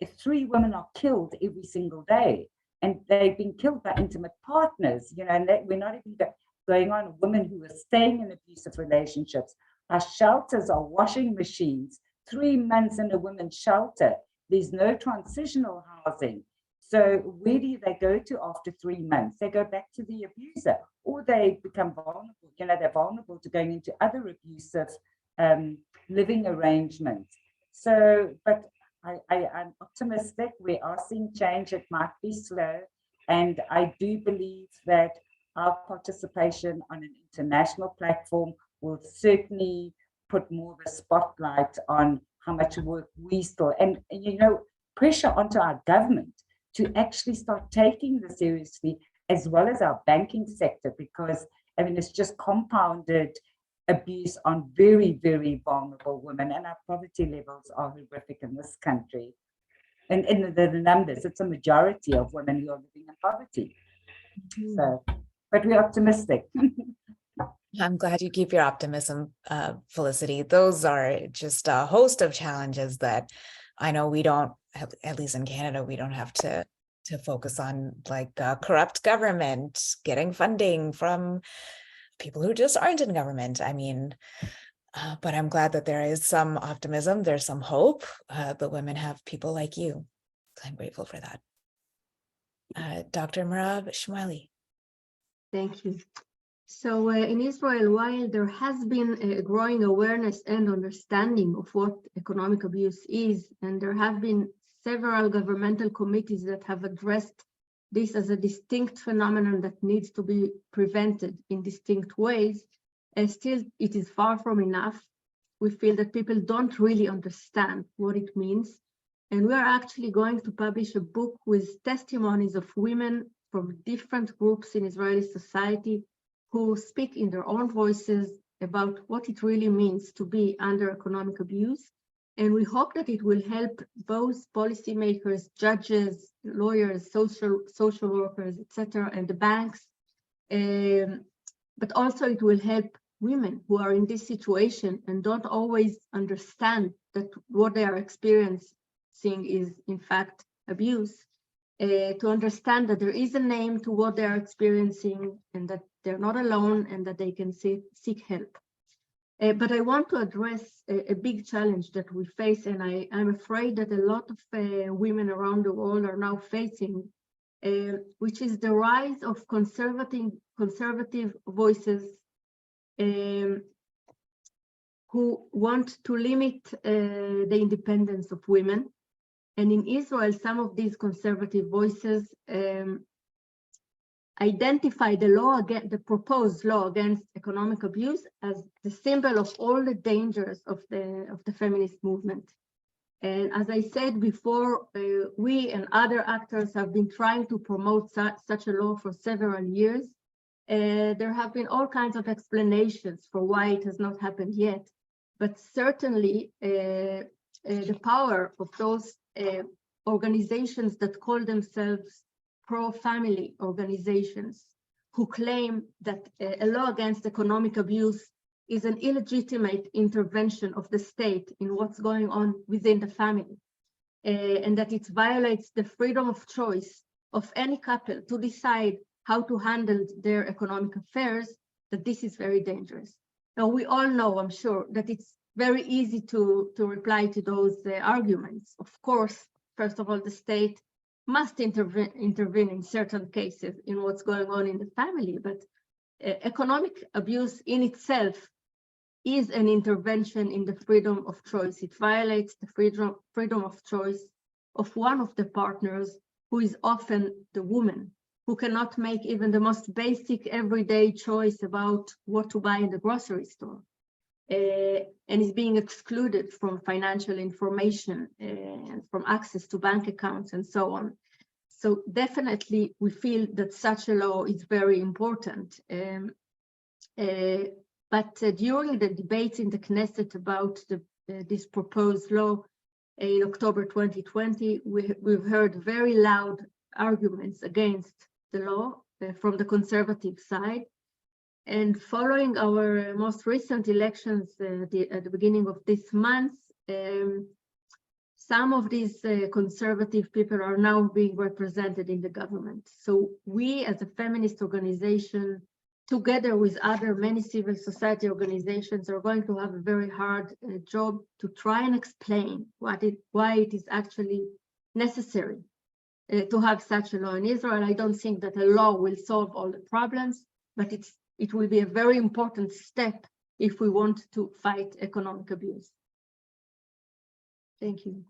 if 3 women are killed every single day, and they've been killed by intimate partners, you know, and that we're not even going on women who are staying in abusive relationships. Our shelters are washing machines, 3 months in a women's shelter. There's no transitional housing. So where do they go to after 3 months? They go back to the abuser, or they become vulnerable. You know, they're vulnerable to going into other abusive living arrangements. So, but I'm optimistic. We are seeing change. It might be slow. And I do believe that our participation on an international platform will certainly put more of a spotlight on how much work we still, and you know, pressure onto our government to actually start taking this seriously, as well as our banking sector, because I mean, it's just compounded abuse on very, very vulnerable women, and our poverty levels are horrific in this country. And in the numbers, it's a majority of women who are living in poverty. So, but we're optimistic. I'm glad you keep your optimism, Felicity. Those are just a host of challenges that I know we don't, at least in Canada, we don't have to focus on, like corrupt government, getting funding from people who just aren't in government. I mean, but I'm glad that there is some optimism. There's some hope. But women have people like you. I'm grateful for that. Dr. Merab Shmaili. Thank you. So in Israel, while there has been a growing awareness and understanding of what economic abuse is, and there have been several governmental committees that have addressed this as a distinct phenomenon that needs to be prevented in distinct ways, and still it is far from enough. We feel that people don't really understand what it means. And we are actually going to publish a book with testimonies of women from different groups in Israeli society who speak in their own voices about what it really means to be under economic abuse. And we hope that it will help both policymakers, judges, lawyers, social workers, etc., and the banks. But also it will help women who are in this situation and don't always understand that what they are experiencing is in fact abuse, to understand that there is a name to what they are experiencing and that they're not alone and that they can seek help. But I want to address a big challenge that we face, and I'm afraid that a lot of women around the world are now facing, which is the rise of conservative voices who want to limit the independence of women. And in Israel, some of these conservative voices identify the proposed law against economic abuse as the symbol of all the dangers of the feminist movement. And as I said before, we and other actors have been trying to promote such a law for several years. There have been all kinds of explanations for why it has not happened yet, but certainly the power of those organizations that call themselves pro-family organizations, who claim that a law against economic abuse is an illegitimate intervention of the state in what's going on within the family, and that it violates the freedom of choice of any couple to decide how to handle their economic affairs, that this is very dangerous. Now, we all know, I'm sure, that it's very easy to reply to those arguments. Of course, first of all, the state must intervene in certain cases in what's going on in the family, but economic abuse in itself is an intervention in the freedom of choice. It violates the freedom of choice of one of the partners, who is often the woman, who cannot make even the most basic everyday choice about what to buy in the grocery store, and is being excluded from financial information and from access to bank accounts and so on. So definitely we feel that such a law is very important. But during the debates in the Knesset about this proposed law in October 2020, we've heard very loud arguments against the law from the conservative side. And following our most recent elections at the beginning of this month, some of these conservative people are now being represented in the government. So we as a feminist organization, together with many civil society organizations, are going to have a very hard job to try and explain why it is actually necessary to have such a law in Israel. I don't think that a law will solve all the problems, but it will be a very important step if we want to fight economic abuse. Thank you.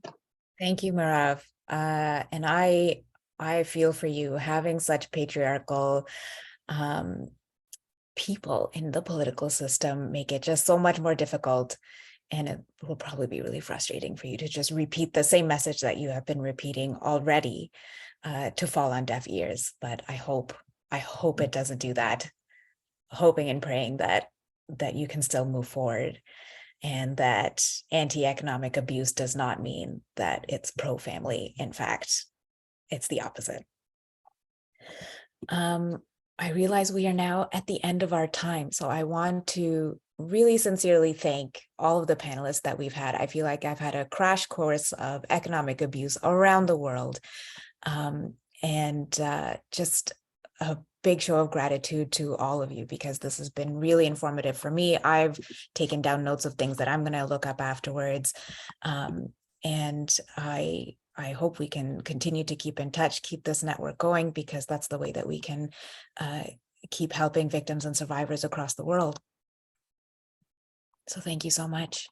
Thank you, Merav. And I feel for you, having such patriarchal people in the political system make it just so much more difficult. And it will probably be really frustrating for you to just repeat the same message that you have been repeating already, to fall on deaf ears. But I hope it doesn't do that. Hoping and praying that you can still move forward, and that anti-economic abuse does not mean that it's pro-family. In fact, it's the opposite. I realize we are now at the end of our time, so I want to really sincerely thank all of the panelists that we've had. I feel like I've had a crash course of economic abuse around the world, and just a big show of gratitude to all of you, because this has been really informative for me. I've taken down notes of things that I'm going to look up afterwards, and I hope we can continue to keep in touch, keep this network going, because that's the way that we can keep helping victims and survivors across the world. So thank you so much.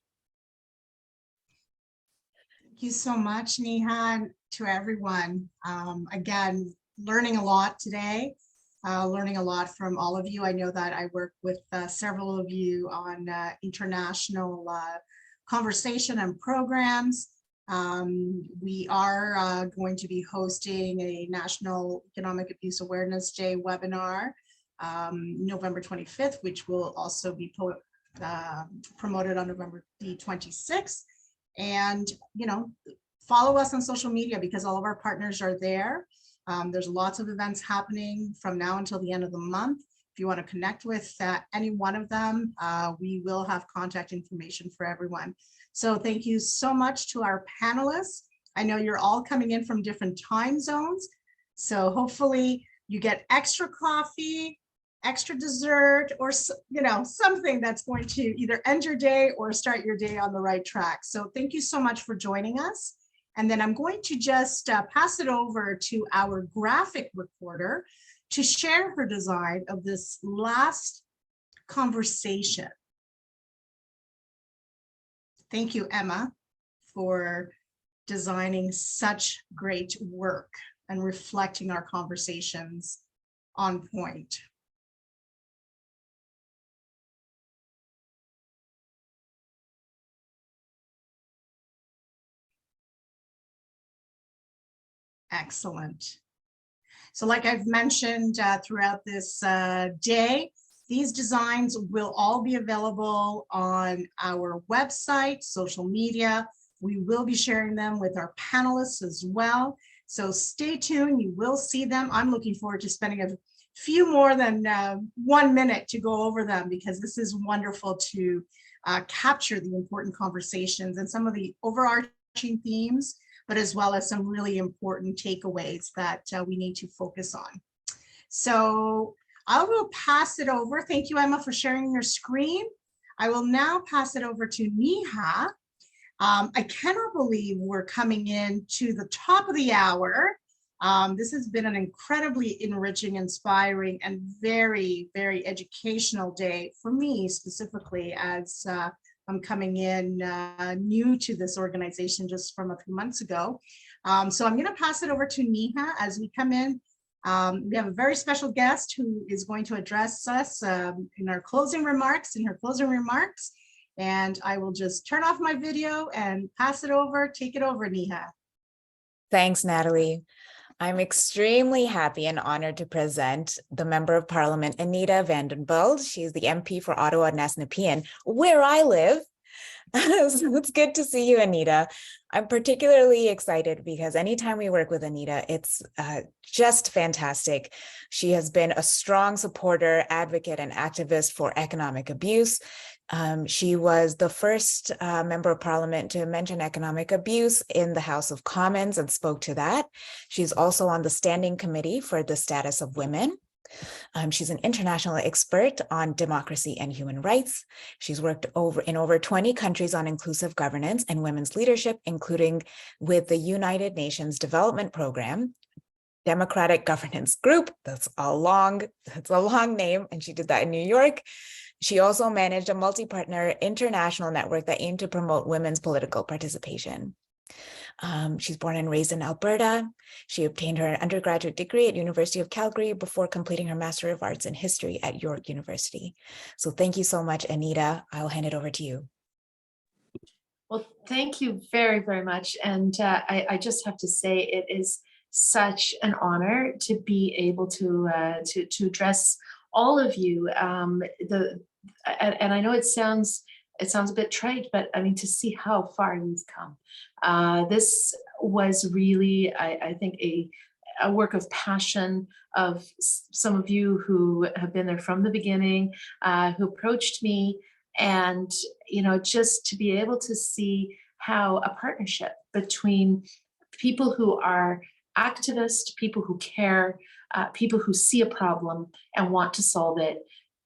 Thank you so much, Neha, to everyone. Again, learning a lot today, learning a lot from all of you. I know that I work with several of you on international conversation and programs. We are going to be hosting a National Economic Abuse Awareness Day webinar November 25th, which will also be promoted on November the 26th. And, you know, follow us on social media, because all of our partners are there. There's lots of events happening from now until the end of the month. If you want to connect with any one of them, we will have contact information for everyone. So thank you so much to our panelists. I know you're all coming in from different time zones, so hopefully you get extra coffee, extra dessert, or something that's going to either end your day or start your day on the right track. So thank you so much for joining us. And then I'm going to just pass it over to our graphic reporter to share her design of this last conversation. Thank you, Emma, for designing such great work and reflecting our conversations on point. Excellent. So like I've mentioned throughout this day, these designs will all be available on our website, social media. We will be sharing them with our panelists as well. So stay tuned, you will see them. I'm looking forward to spending a few more than 1 minute to go over them, because this is wonderful to capture the important conversations and some of the overarching themes, but as well as some really important takeaways that we need to focus on. So I will pass it over. Thank you, Emma, for sharing your screen. I will now pass it over to Neha. I cannot believe we're coming in to the top of the hour. This has been an incredibly enriching, inspiring, and very, very educational day for me specifically, as I'm coming in new to this organization just from a few months ago. So I'm going to pass it over to Neha as we come in. We have a very special guest who is going to address us in her closing remarks. And I will just turn off my video and pass it over. Take it over, Neha. Thanks, Natalie. I'm extremely happy and honored to present the Member of Parliament, Anita Vandenbeld. She's the MP for Ottawa-Nassinipian, where I live. So it's good to see you, Anita. I'm particularly excited because anytime we work with Anita, it's just fantastic. She has been a strong supporter, advocate, and activist for economic abuse. She was the first member of parliament to mention economic abuse in the House of Commons and spoke to that. She's also on the Standing Committee for the Status of Women. She's an international expert on democracy and human rights. She's worked in over 20 countries on inclusive governance and women's leadership, including with the United Nations Development Program, Democratic Governance Group. That's a long name, and she did that in New York. She also managed a multi-partner international network that aimed to promote women's political participation. She's born and raised in Alberta. She obtained her undergraduate degree at University of Calgary before completing her Master of Arts in History at York University. So thank you so much, Anita. I'll hand it over to you. Well, thank you very, very much. And I just have to say it is such an honor to be able to address all of you. And I know it sounds a bit trite, but I mean, to see how far you've come. This was really, I think, a work of passion of some of you who have been there from the beginning, who approached me, and just to be able to see how a partnership between people who are activists, people who care, people who see a problem and want to solve it,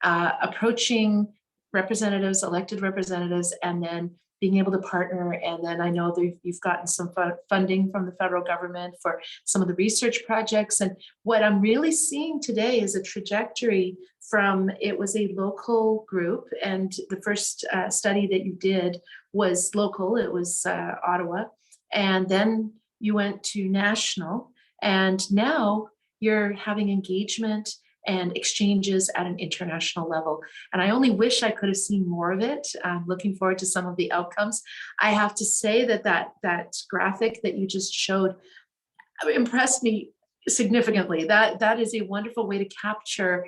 approaching representatives, elected representatives, and then being able to partner. And then I know that you've gotten some funding from the federal government for some of the research projects. And what I'm really seeing today is a trajectory from, it was a local group, and the first study that you did was local, it was Ottawa, and then you went to national, and now you're having engagement and exchanges at an international level. And I only wish I could have seen more of it. I'm looking forward to some of the outcomes. I have to say that graphic that you just showed impressed me significantly. That is a wonderful way to capture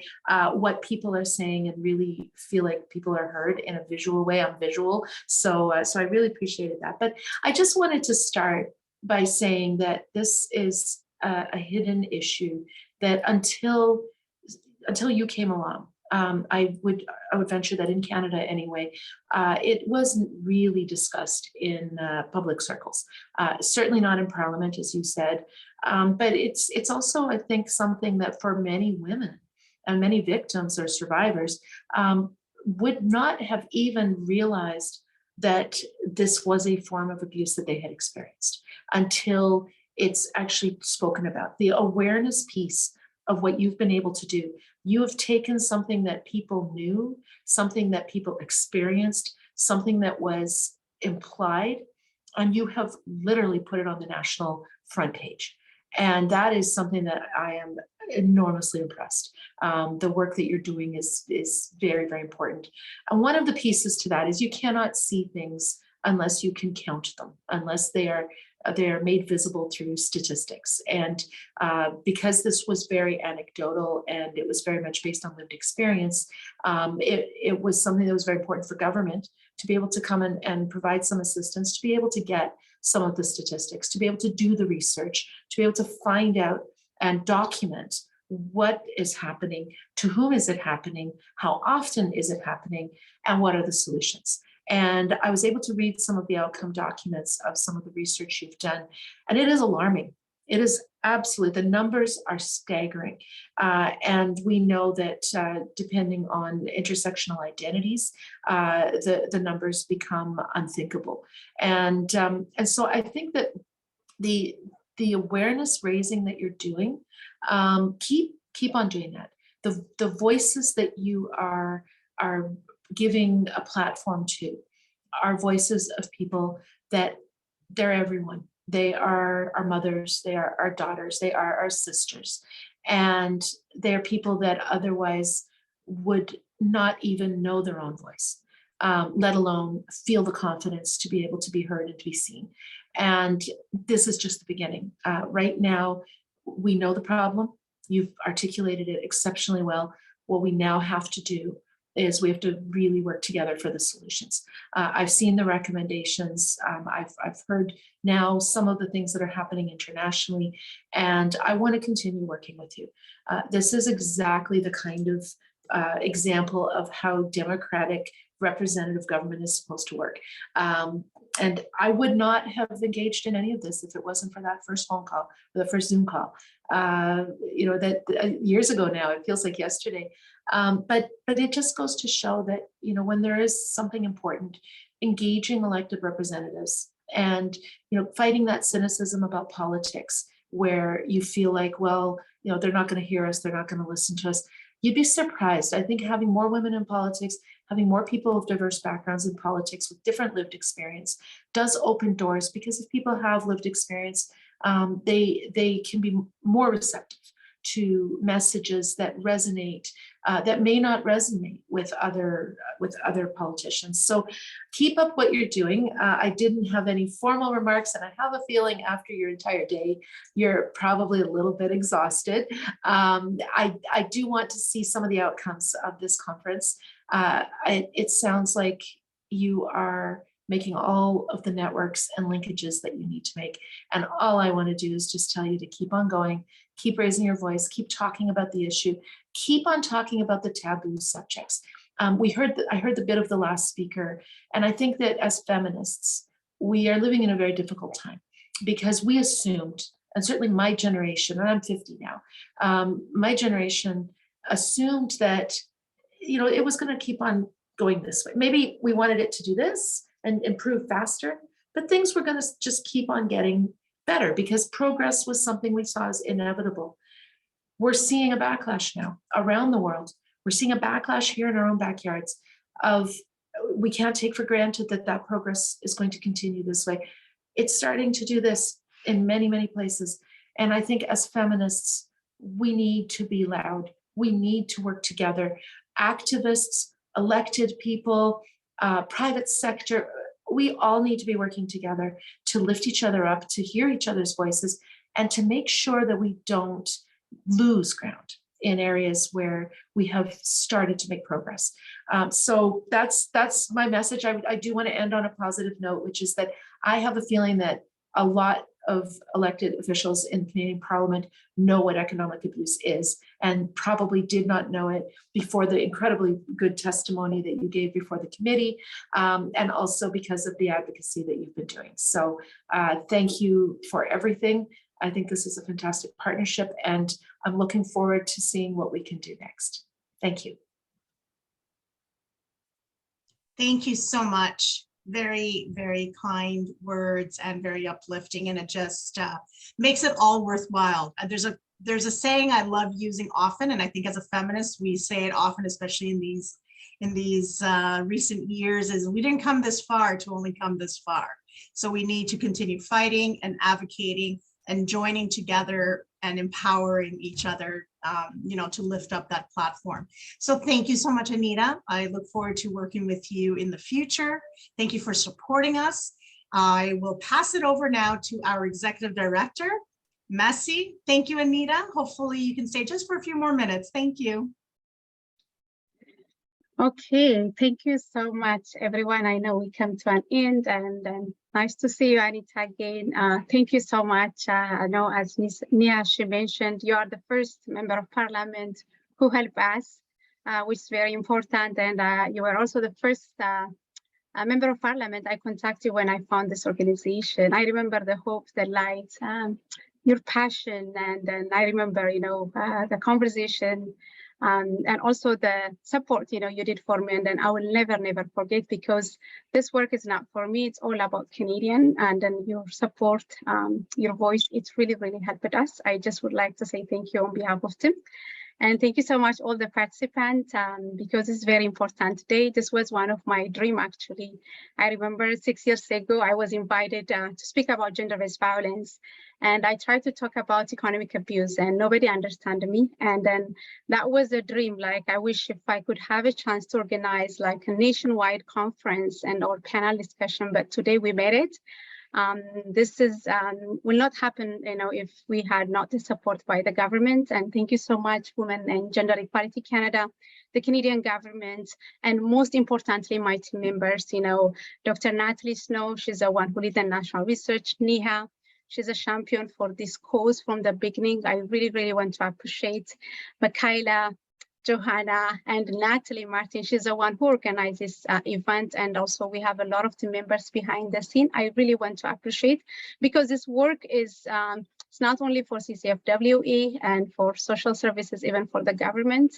what people are saying and really feel like people are heard in a visual way. I'm visual, so I really appreciated that. But I just wanted to start by saying that this is a hidden issue that until until you came along. I would venture that in Canada anyway, it wasn't really discussed in public circles. Certainly not in Parliament, as you said, but it's also, I think, something that for many women and many victims or survivors would not have even realized that this was a form of abuse that they had experienced until it's actually spoken about. The awareness piece of what you've been able to do. You have taken something that people knew, something that people experienced, something that was implied, and you have literally put it on the national front page. And that is something that I am enormously impressed. The work that you're doing is very, very important. And one of the pieces to that is you cannot see things unless you can count them, unless they are made visible through statistics. And because this was very anecdotal and it was very much based on lived experience, it was something that was very important for government to be able to come in and provide some assistance, to be able to get some of the statistics, to be able to do the research, to be able to find out and document what is happening, to whom is it happening, how often is it happening, and what are the solutions. And I was able to read some of the outcome documents of some of the research you've done, and it is alarming. It is absolutely, the numbers are staggering. And we know that depending on intersectional identities, the numbers become unthinkable. And so I think that the awareness raising that you're doing, keep on doing that. The voices that you are giving a platform to are voices of people that they're everyone. They are our mothers, they are our daughters, they are our sisters. And they're people that otherwise would not even know their own voice, let alone feel the confidence to be able to be heard and to be seen. And this is just the beginning. Right now, we know the problem. You've articulated it exceptionally well. What we now have to do is we have to really work together for the solutions. I've seen the recommendations. I've heard now some of the things that are happening internationally, and I want to continue working with you. This is exactly the kind of example of how democratic representative government is supposed to work. And I would not have engaged in any of this if it wasn't for that first phone call, or the first Zoom call. That years ago now, it feels like yesterday. But it just goes to show that, when there is something important, engaging elected representatives and, fighting that cynicism about politics where you feel like, well, they're not going to hear us, they're not going to listen to us. You'd be surprised. I think having more women in politics, having more people of diverse backgrounds in politics with different lived experience does open doors, because if people have lived experience, they can be more receptive to messages that resonate, that may not resonate with other politicians. So keep up what you're doing. I didn't have any formal remarks, and I have a feeling after your entire day, you're probably a little bit exhausted. I do want to see some of the outcomes of this conference. It sounds like you are making all of the networks and linkages that you need to make. And all I want to do is just tell you to keep on going, keep raising your voice, keep talking about the issue, keep on talking about the taboo subjects. I heard the bit of the last speaker, and I think that as feminists, we are living in a very difficult time, because we assumed, and certainly my generation, and I'm 50 now, my generation assumed that, it was going to keep on going this way. Maybe we wanted it to do this and improve faster, but things were going to just keep on getting better because progress was something we saw as inevitable. We're seeing a backlash now around the world. We're seeing a backlash here in our own backyards of, we can't take for granted that progress is going to continue this way. It's starting to do this in many, many places. And I think as feminists, we need to be loud. We need to work together. Activists, elected people, private sector, we all need to be working together to lift each other up, to hear each other's voices, and to make sure that we don't lose ground in areas where we have started to make progress. So that's my message. I do want to end on a positive note, which is that I have a feeling that a lot of elected officials in the Canadian Parliament know what economic abuse is, and probably did not know it before the incredibly good testimony that you gave before the committee, and also because of the advocacy that you've been doing. So thank you for everything. I think this is a fantastic partnership, and I'm looking forward to seeing what we can do next. Thank you. Thank you so much. Very, very kind words and very uplifting, and it just makes it all worthwhile. There's a saying I love using often, and I think as a feminist we say it often, especially in these recent years, is we didn't come this far to only come this far. So we need to continue fighting and advocating and joining together and empowering each other, to lift up that platform. So thank you so much, Anita. I look forward to working with you in the future. Thank you for supporting us. I will pass it over now to our Executive Director, Messi. Thank you, Anita. Hopefully you can stay just for a few more minutes. Thank you. Okay, thank you so much, everyone. I know we come to an end, and nice to see you, Anita, again. Thank you so much. I know, as Nia, she mentioned, you are the first member of parliament who helped us, which is very important. And you were also the first member of parliament I contacted when I found this organization. I remember the hope, the light, your passion, and I remember, the conversation. And also the support, you did for me, and then I will never forget, because this work is not for me, it's all about Canadian, and then your support, your voice, it's really helped us. I just would like to say thank you on behalf of Tim. And thank you so much, all the participants, because it's very important today. This was one of my dreams, actually. I remember 6 years ago, I was invited to speak about gender-based violence. And I tried to talk about economic abuse, and nobody understood me. And then that was a dream. Like, I wish if I could have a chance to organize like a nationwide conference and or panel discussion, but today we made it. This will not happen, if we had not the support by the government. And thank you so much, Women and Gender Equality Canada, the Canadian government, and most importantly, my team members. Dr. Natalie Snow, she's the one who leads the national research. Neha, she's a champion for this cause from the beginning. I really want to appreciate Michaela, Johanna, and Natalie Martin. She's the one who organized this event, and also we have a lot of team members behind the scene. I really want to appreciate, because this work is it's not only for CCFWE and for social services, even for the government.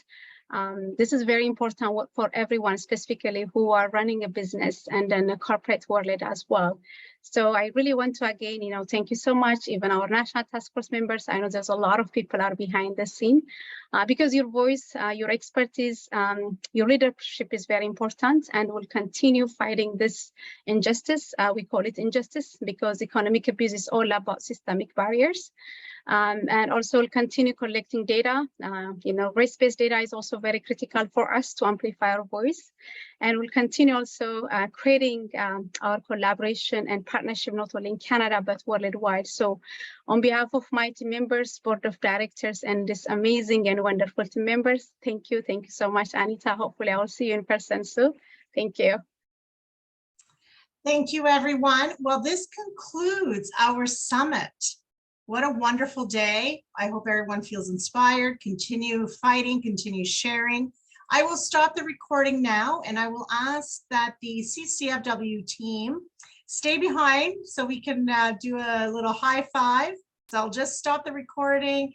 This is very important for everyone, specifically who are running a business and then a corporate world as well. So I really want to, again, thank you so much, even our national task force members. I know there's a lot of people are behind the scene, because your voice, your expertise, your leadership is very important, and we'll continue fighting this injustice. We call it injustice because economic abuse is all about systemic barriers. And also we'll continue collecting data. Race-based data is also very critical for us to amplify our voice. And we'll continue also creating our collaboration and partnership, not only in Canada, but worldwide. So on behalf of my team members, board of directors, and this amazing and wonderful team members, thank you. Thank you so much, Anita. Hopefully I will see you in person soon. Thank you. Thank you, everyone. Well, this concludes our summit. What a wonderful day. I hope everyone feels inspired. Continue fighting, continue sharing. I will stop the recording now, and I will ask that the CCFW team stay behind so we can do a little high five. So I'll just stop the recording.